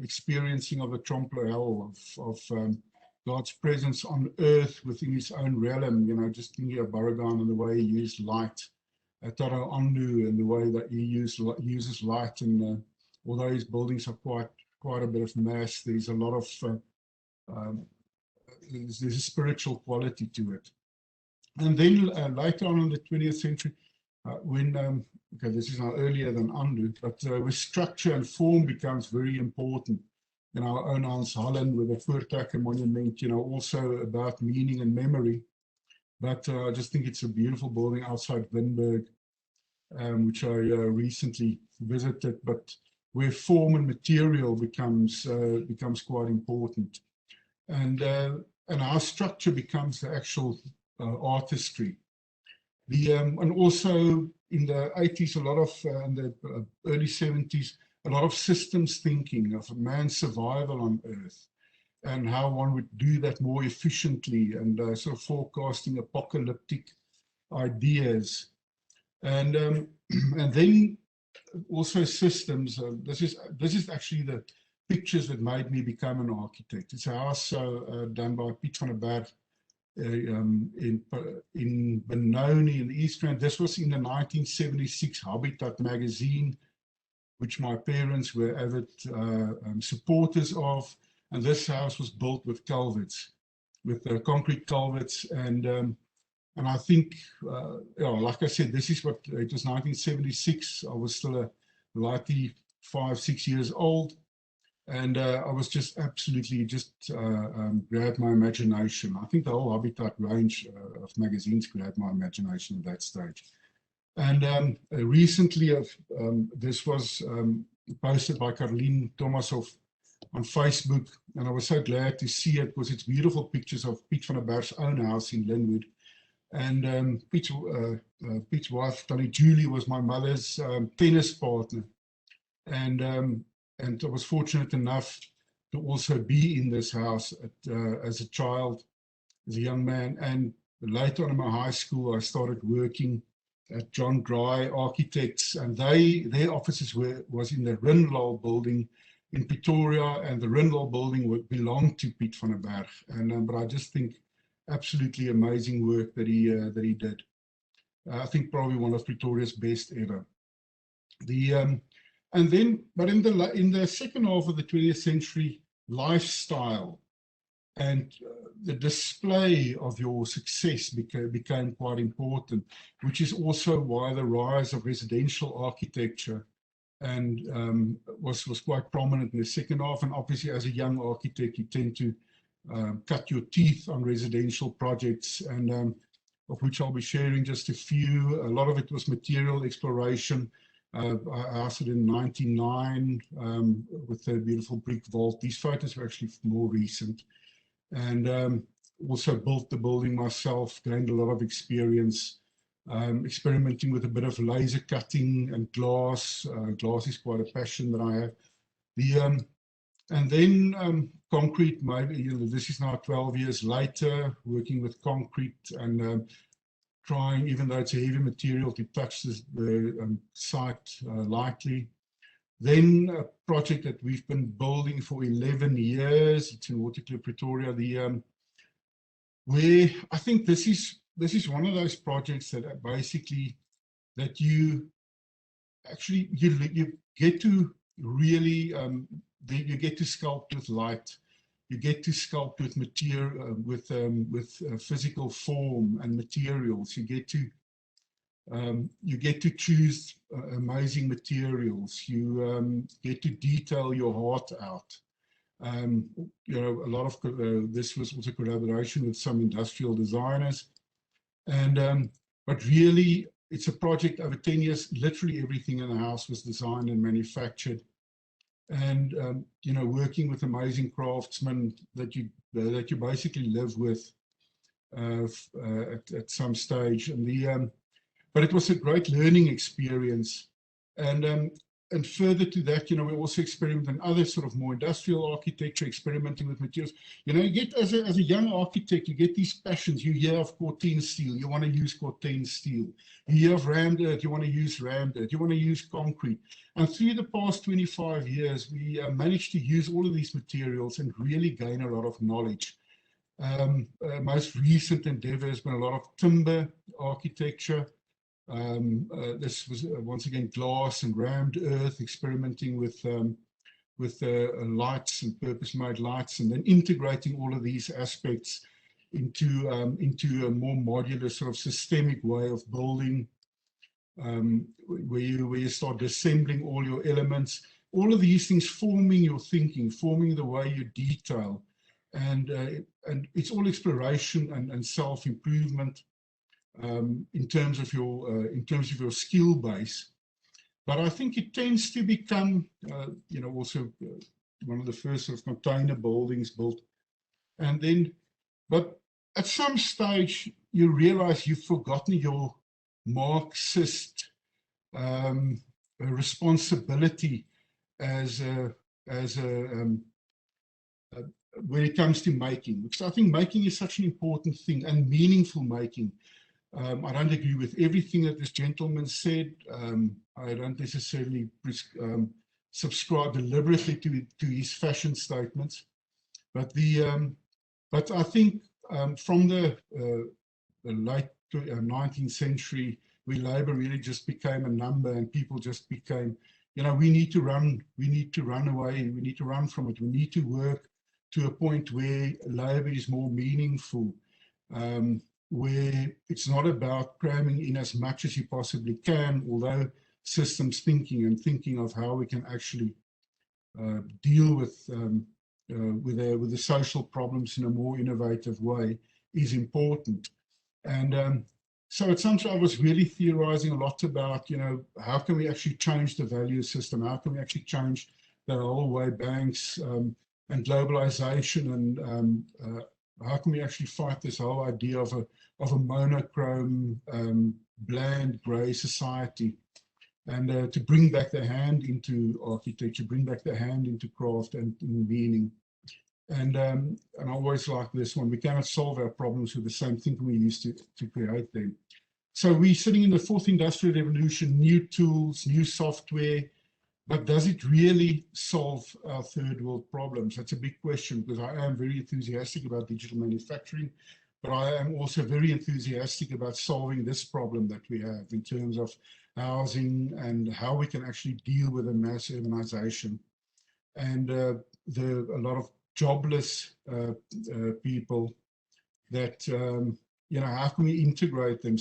experiencing of the trompe-l'oeil of God's presence on earth within his own realm. Just thinking of Baragan and the way he used light, Taro Andu and the way that he uses light, and although his buildings are quite a bit of mass, there's a lot of there's a spiritual quality to it. And then later on in the 20th century, when okay, this is now earlier than Andu, but with structure and form becomes very important. In our own Hans Holland with the Voortrekker monument, also about meaning and memory. But I just think it's a beautiful building outside Windberg, which I recently visited, but where form and material becomes quite important, and our structure becomes the actual artistry. And also in the 80s, a lot of in the early 70s, a lot of systems thinking of man's survival on Earth, and how one would do that more efficiently, and sort of forecasting apocalyptic ideas, and then also systems. This is actually the pictures that made me become an architect. It's a house done by Piet van der Berg in Benoni in the East Rand. This was in the 1976 Habitat magazine, which my parents were avid supporters of. And this house was built with culverts, with concrete culverts. And I think, like I said, this is what, it was 1976. I was still a likely 5-6 years old. And I was just absolutely grabbed my imagination. I think the whole Habitat range of magazines grabbed my imagination at that stage. And recently, this was posted by Caroline Thomashoff on Facebook, and I was so glad to see it because it's beautiful pictures of Piet van der Berg's own house in Linwood. And Piet's wife, Tannie Julie, was my mother's tennis partner. And I was fortunate enough to also be in this house as a child, as a young man. And later on in my high school, I started working at John Gry Architects, and their offices was in the Rindlaw building in Pretoria, and the Rindlaw building belonged to Piet van der Berg. And but I just think absolutely amazing work that he did. I think probably one of Pretoria's best ever. And then, but in the second half of the 20th century, lifestyle and the display of your success became quite important, which is also why the rise of residential architecture and was quite prominent in the second half. And obviously, as a young architect, you tend to cut your teeth on residential projects, and of which I'll be sharing just a few. A lot of it was material exploration. I asked it in 1999 with the beautiful brick vault. These photos were actually more recent. And also built the building myself, gained a lot of experience experimenting with a bit of laser cutting and glass. Glass is quite a passion that I have. And then concrete, maybe, this is now 12 years later, working with concrete and trying, even though it's a heavy material, to touch the site lightly. Then a project that we've been building for 11 years, it's in Waterkloof, Pretoria, where I think this is one of those projects that basically that you get to really you get to sculpt with light, you get to sculpt with material, with physical form and materials. You get to choose amazing materials. You get to detail your heart out. A lot of this was also collaboration with some industrial designers, and but really it's a project over 10 years. Literally everything in the house was designed and manufactured, and working with amazing craftsmen that you basically live with at some stage. And but it was a great learning experience. And further to that, we also experiment in other sort of more industrial architecture, experimenting with materials. You get as a young architect, you get these passions. You hear of Corten steel, you want to use Corten steel. You hear of rammed earth, you want to use rammed earth. You want to use concrete. And through the past 25 years, we managed to use all of these materials and really gain a lot of knowledge. Most recent endeavor has been a lot of timber architecture. This was once again glass and rammed earth, experimenting with lights and purpose-made lights, and then integrating all of these aspects into a more modular sort of systemic way of building, where you start assembling all your elements. All of these things forming your thinking, forming the way you detail, and it's all exploration and self-improvement. In terms of your skill base, but I think it tends to become, also one of the first sort of container buildings built, and then, but at some stage you realize you've forgotten your Marxist responsibility as when it comes to making, because I think making is such an important thing, and meaningful making. I don't agree with everything that this gentleman said. I don't necessarily subscribe deliberately to his fashion statements, but I think from the late 19th century, where labor really just became a number, and people just became, we need to run away, we need to run from it, we need to work to a point where labor is more meaningful. Where it's not about cramming in as much as you possibly can, although systems thinking and thinking of how we can actually deal with the social problems in a more innovative way is important. And so at some stage I was really theorizing a lot about, how can we actually change the value system? How can we actually change the whole way banks and globalization, and how can we actually fight this whole idea of a monochrome, bland grey society, and to bring back the hand into architecture, bring back the hand into craft and meaning. And I always like this one: we cannot solve our problems with the same thinking we used to create them. So we're sitting in the fourth industrial revolution, new tools, new software, but does it really solve our third world problems? That's a big question, because I am very enthusiastic about digital manufacturing, but I am also very enthusiastic about solving this problem that we have in terms of housing and how we can actually deal with the mass urbanization and a lot of jobless people that, how can we integrate them?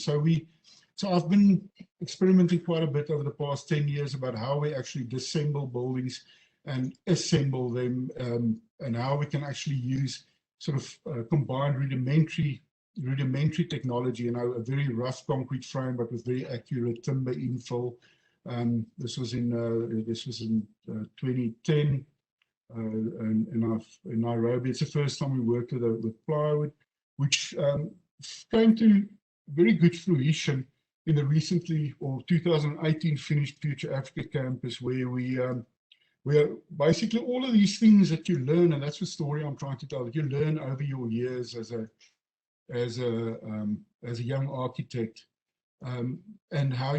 So I've been experimenting quite a bit over the past 10 years about how we actually disassemble buildings and assemble them, and how we can actually use sort of combined rudimentary technology, a very rough concrete frame, but with very accurate timber infill. This was in 2010 in Nairobi. It's the first time we worked with plywood, which came to very good fruition in the recently, or 2018, finished Future Africa campus, where where basically all of these things that you learn, and that's the story I'm trying to tell, that you learn over your years as a young architect, and how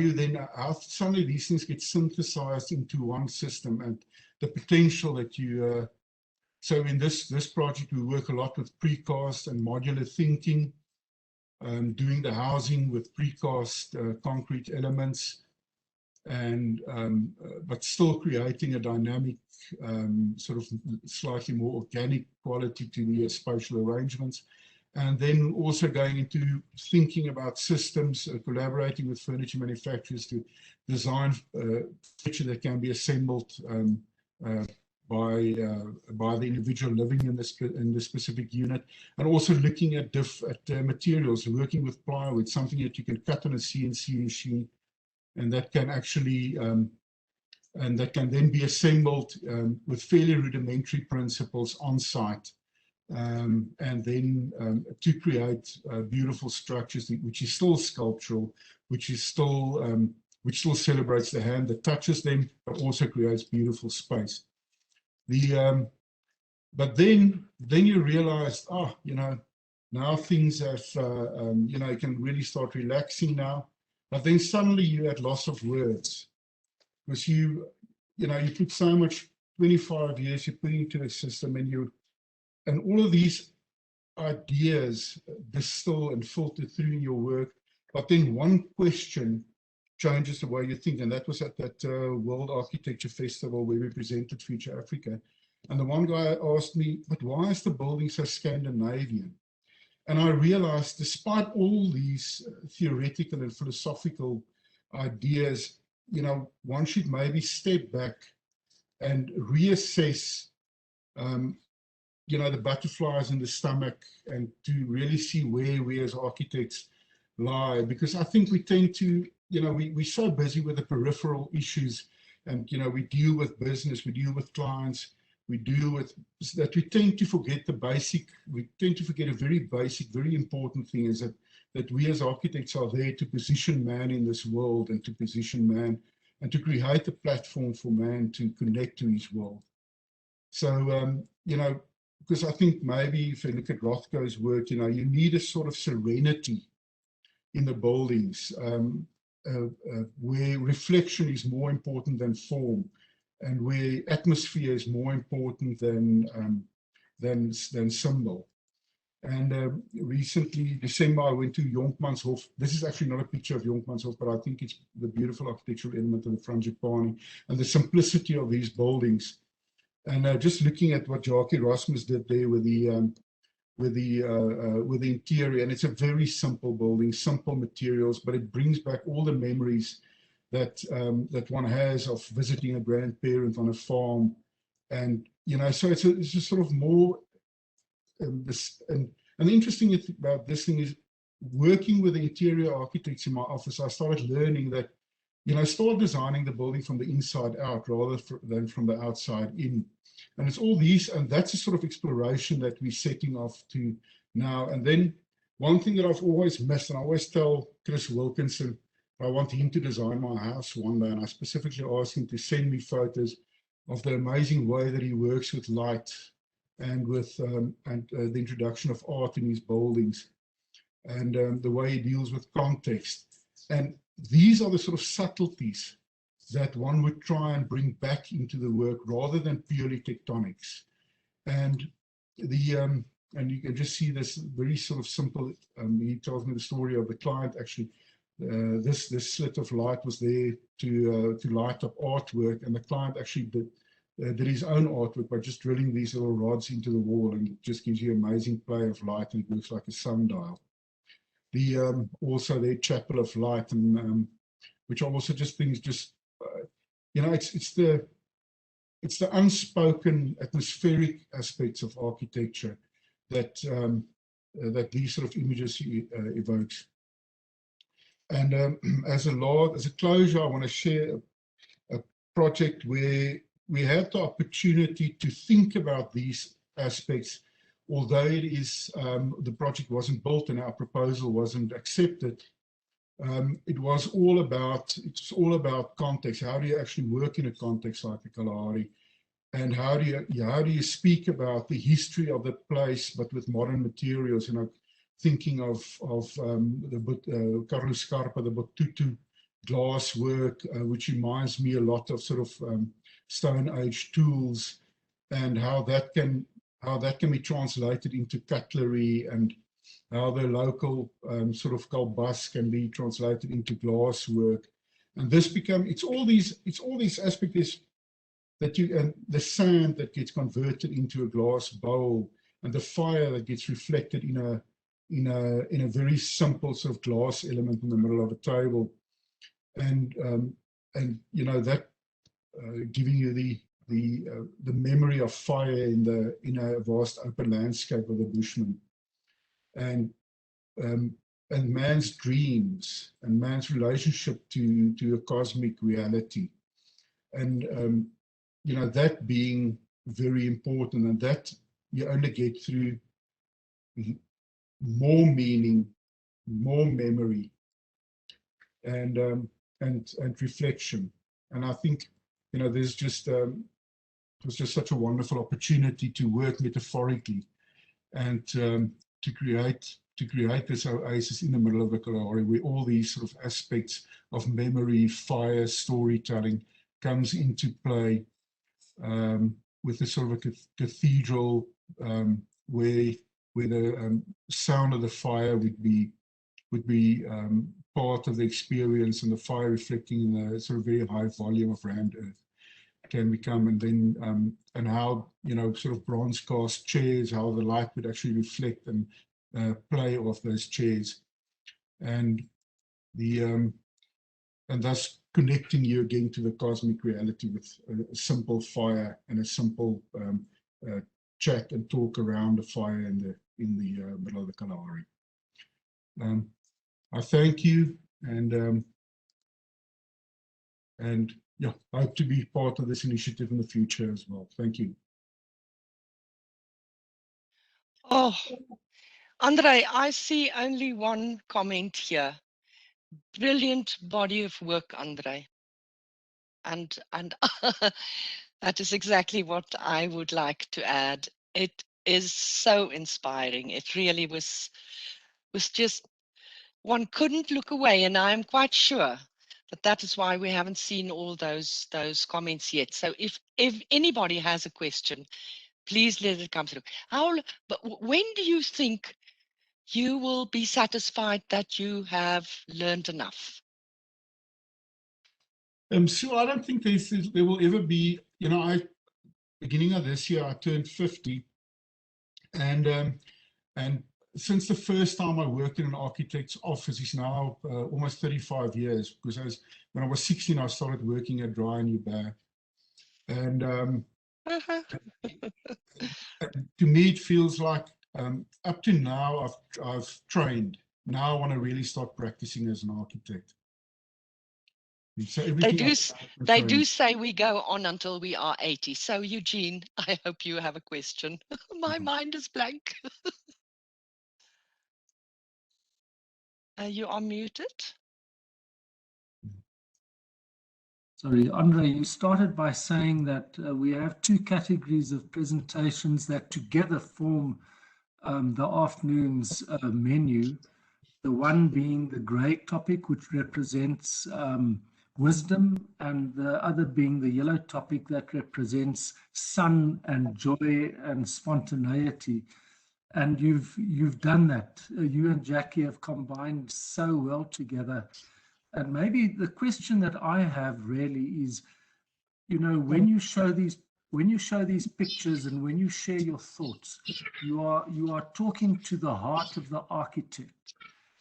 suddenly these things get synthesized into one system, and the potential that you. So in this project, we work a lot with precast and modular thinking, doing the housing with precast concrete elements, and but still creating a dynamic, sort of slightly more organic quality to the spatial arrangements. And then also going into thinking about systems, collaborating with furniture manufacturers to design furniture that can be assembled by the individual living in the specific unit, and also looking at materials, working with plywood, something that you can cut on a CNC machine, and that can actually and that can then be assembled with fairly rudimentary principles on site. And then to create beautiful structures, which is still sculptural, which still celebrates the hand that touches them, but also creates beautiful space. But then you realize, now things have, you can really start relaxing now. But then suddenly you had loss of words, because you put so much, 25 years you put into the system, and all of these ideas distill and filter through in your work, but then one question changes the way you think. And that was at that World Architecture Festival where we presented Future Africa. And the one guy asked me, but why is the building so Scandinavian? And I realized, despite all these theoretical and philosophical ideas, one should maybe step back and reassess the butterflies in the stomach, and to really see where we as architects lie. Because I think we tend to, we're so busy with the peripheral issues, and, we deal with business, we deal with clients, we deal with that, we tend to forget we tend to forget a very basic, very important thing, is that we as architects are there to position man in this world, and to position man, and to create a platform for man to connect to his world. So, because I think maybe if you look at Rothko's work, you need a sort of serenity in the buildings, where reflection is more important than form, and where atmosphere is more important than symbol. And recently, December, I went to Jonkmanshof. This is actually not a picture of Jonkmanshof, but I think it's the beautiful architectural element of the Frangipani and the simplicity of these buildings. And just looking at what Jacques Erasmus did there with the interior, and it's a very simple building, simple materials, but it brings back all the memories that one has of visiting a grandparent on a farm, And, you know, so it's just sort of more this, and the interesting thing about this thing is working with the interior architects in my office, I started learning that, you know, start designing the building from the inside out rather than from the outside in. And it's all these, and that's a sort of exploration that we're setting off to now. And then one thing that I've always missed, and I always tell Chris Wilkinson, I want him to design my house one day, and I specifically asked him to send me photos of the amazing way that he works with light and with the introduction of art in his buildings, and the way he deals with context. And these are the sort of subtleties that one would try and bring back into the work rather than purely tectonics. And and you can just see this very sort of simple, he tells me the story of the client actually, this slit of light was there to light up artwork, and the client actually did his own artwork by just drilling these little rods into the wall, and it just gives you amazing play of light, and it looks like a sundial. Also their chapel of light, and which are also just things, you know, it's the unspoken atmospheric aspects of architecture that that these sort of images evokes. And as a closure, I want to share a project where we had the opportunity to think about these aspects, although it is the project wasn't built and our proposal wasn't accepted. It was all about context. How do you actually work in a context like the Kalahari, and how do you speak about the history of the place but with modern materials? You know, thinking of the Carlos Scarpa, the Botutu glass work, which reminds me a lot of sort of Stone Age tools, and how that can be translated into cutlery, and how the local sort of kalbas can be translated into glass work. And this it's all these aspects that and the sand that gets converted into a glass bowl, and the fire that gets reflected in a very simple sort of glass element in the middle of a table, and you know, that giving you the memory of fire in a vast open landscape of the Bushman, and man's dreams and man's relationship to a cosmic reality, and you know, that being very important, and that you only get through more meaning, more memory, and reflection. And I think, you know, there's just it was just such a wonderful opportunity to work metaphorically and to create this oasis in the middle of the Kalahari, where all these sort of aspects of memory, fire, storytelling comes into play, with a sort of a cathedral, where the sound of the fire would be part of the experience, and the fire reflecting in the sort of very high volume of rammed earth can become, and then and how, you know, sort of bronze cast chairs, how the light would actually reflect and play off those chairs, and and thus connecting you again to the cosmic reality with a simple fire and a simple chat and talk around the fire in the middle of the Kalahari. I thank you, and yeah, I hope to be part of this initiative in the future as well. Thank you. Oh, Andre, I see only one comment here. Brilliant body of work, Andre. And that is exactly what I would like to add. It is so inspiring. It really was just, one couldn't look away, and I'm quite sure that is why we haven't seen all those comments yet. So if anybody has a question, please let it come through. But when do you think you will be satisfied that you have learned enough? So I don't think there will ever be, you know, beginning of this year, I turned 50, and since the first time I worked in an architect's office is now almost 35 years, because when I was 16, I started working at Dry and Uber. And To me, it feels like up to now I've trained. Now I want to really start practicing as an architect. So They do say we go on until we are 80. So Eugene, I hope you have a question. My mind is blank. You are muted. Sorry, Andre, you started by saying that we have two categories of presentations that together form the afternoon's menu. The one being the grey topic, which represents wisdom, and the other being the yellow topic that represents sun and joy and spontaneity. And you've done that. You and Jackie have combined so well together. And maybe the question that I have really is, you know, when you show these pictures and when you share your thoughts, you are talking to the heart of the architect.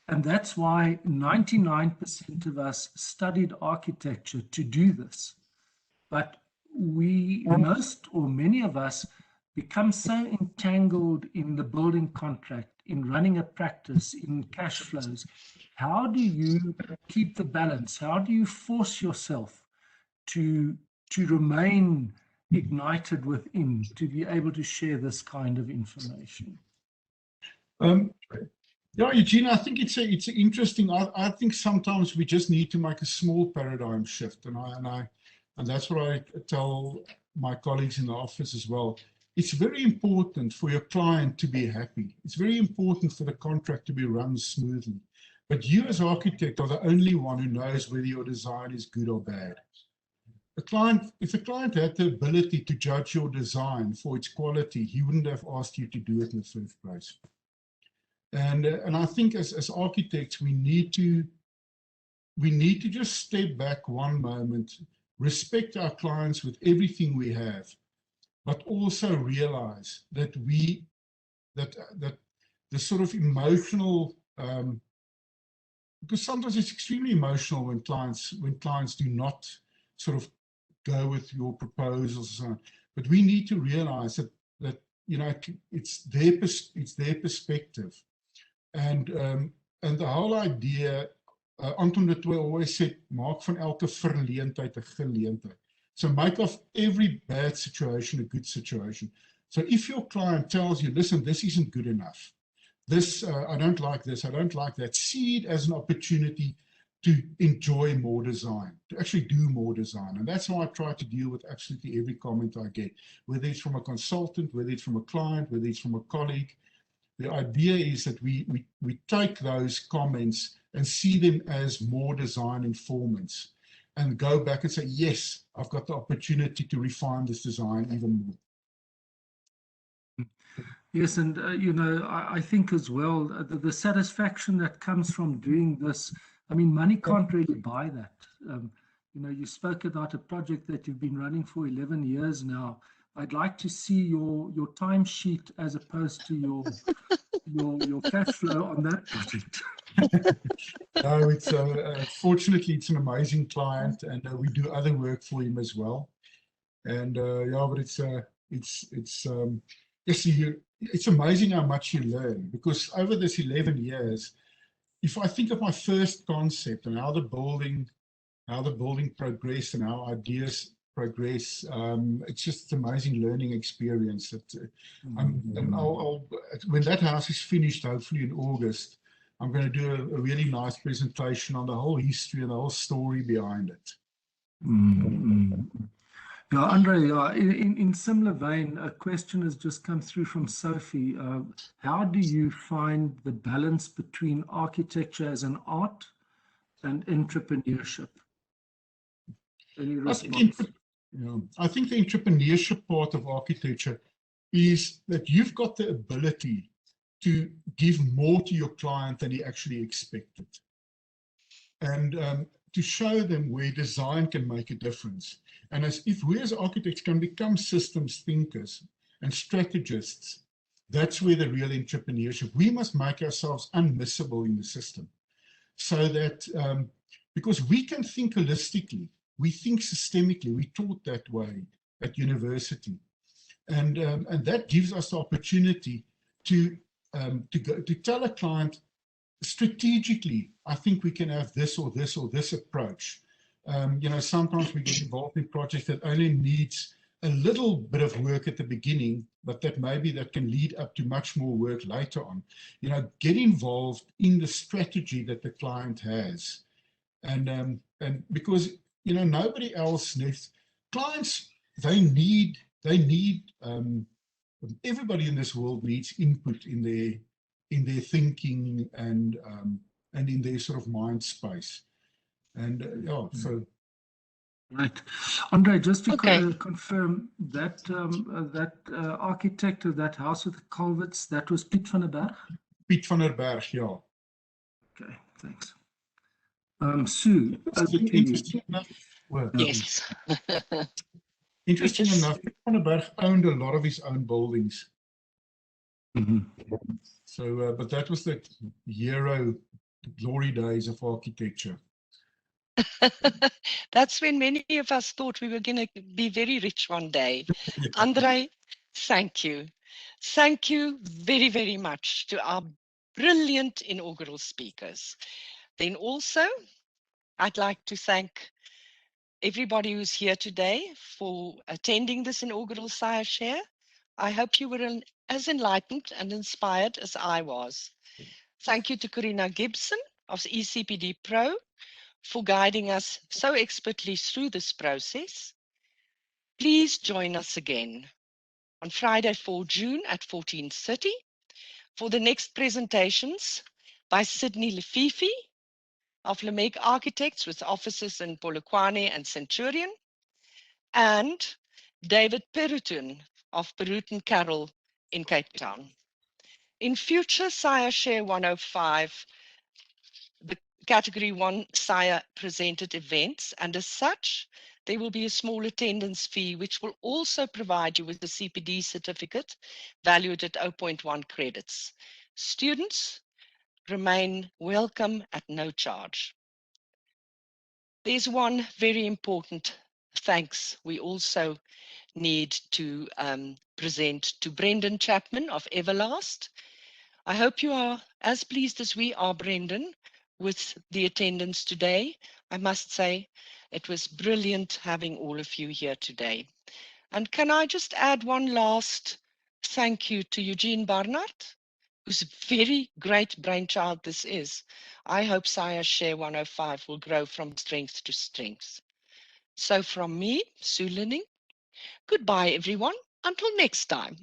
And that's why 99% of us studied architecture to do this. But most or many of us become so entangled in the building contract, in running a practice, in cash flows. How do you keep the balance? How do you force yourself to remain ignited within, to be able to share this kind of information? Yeah, Eugene, I think it's interesting. I think sometimes we just need to make a small paradigm shift, and that's what I tell my colleagues in the office as well. It's very important for your client to be happy. It's very important for the contract to be run smoothly. But you as architect are the only one who knows whether your design is good or bad. If the client had the ability to judge your design for its quality, he wouldn't have asked you to do it in the first place. And I think as architects, we need to just step back one moment, respect our clients with everything we have, but also realize that that the sort of emotional, because sometimes it's extremely emotional when clients do not sort of go with your proposals and so on. But we need to realize that you know, it's their perspective. And the whole idea, Anton de Tooy always said, maak van elke verleentheid 'n geleentheid. So make of every bad situation a good situation. So if your client tells you, listen, this isn't good enough, this, I don't like this, I don't like that, see it as an opportunity to enjoy more design, to actually do more design. And that's how I try to deal with absolutely every comment I get, whether it's from a consultant, whether it's from a client, whether it's from a colleague. The idea is that we take those comments and see them as more design informants and go back and say, yes, I've got the opportunity to refine this design even more. Yes, and you know, I think as well, the satisfaction that comes from doing this, I mean, money can't really buy that. You know, you spoke about a project that you've been running for 11 years now. I'd like to see your timesheet as opposed to your cash flow on that project. No, it's fortunately it's an amazing client, and we do other work for him as well. And yeah, but it's amazing how much you learn, because over this 11 years, if I think of my first concept and how the building progressed and how ideas progress, it's just an amazing learning experience. That and when that house is finished, hopefully in August, I'm going to do a really nice presentation on the whole history and the whole story behind it. Yeah, Andre, in similar vein, a question has just come through from Sophie. How do you find the balance between architecture as an art and entrepreneurship? Any response? I think the entrepreneurship part of architecture is that you've got the ability to give more to your client than he actually expected. And to show them where design can make a difference. And if we as architects can become systems thinkers and strategists, that's where the real entrepreneurship, we must make ourselves unmissable in the system. So that, because we can think holistically, we think systemically, we taught that way at university. And that gives us the opportunity to tell a client strategically, I think we can have this or this or this approach. You know, sometimes we get involved in projects that only needs a little bit of work at the beginning, but that maybe that can lead up to much more work later on. You know, get involved in the strategy that the client has. And because, you know, nobody else needs, clients, they need everybody in this world needs input in their thinking and in their sort of mind space. And yeah, so Right. Andre, just to Okay. confirm that architect of that house with the culverts, that was Piet van der Berg? Piet van der Berg, yeah. Okay, thanks. Sue, Interesting enough, well, Yes. interesting Just- enough, Piet van der Berg owned a lot of his own buildings. So, but that was the hero glory days of architecture. That's when many of us thought we were going to be very rich one day. Andre, thank you. Thank you very, very much to our brilliant inaugural speakers. Then also, I'd like to thank everybody who's here today for attending this inaugural SAIAshare. I hope you were as enlightened and inspired as I was. Thank you to Corina Gibson of ECPD Pro for guiding us so expertly through this process. Please join us again on Friday, 4 June at 14:30 for the next presentations by Sydney Lefifi of Lemake Architects with offices in Polokwane and Centurion, and David Perutun of Perutun Carroll in Cape Town. In future SAIAshare 105, the Category 1 SAIA presented events, and as such, there will be a small attendance fee, which will also provide you with a CPD certificate valued at 0.1 credits. Students remain welcome at no charge. There's one very important thanks we also need to present to Brendan Chapman of Everlast. I hope you are as pleased as we are, Brendan, with the attendance today. I must say it was brilliant having all of you here today. And can I just add one last thank you to Eugene Barnard, whose very great brainchild this is. I hope SAIAshare 105 will grow from strength to strength. So from me, Sue Linning, goodbye everyone, until next time.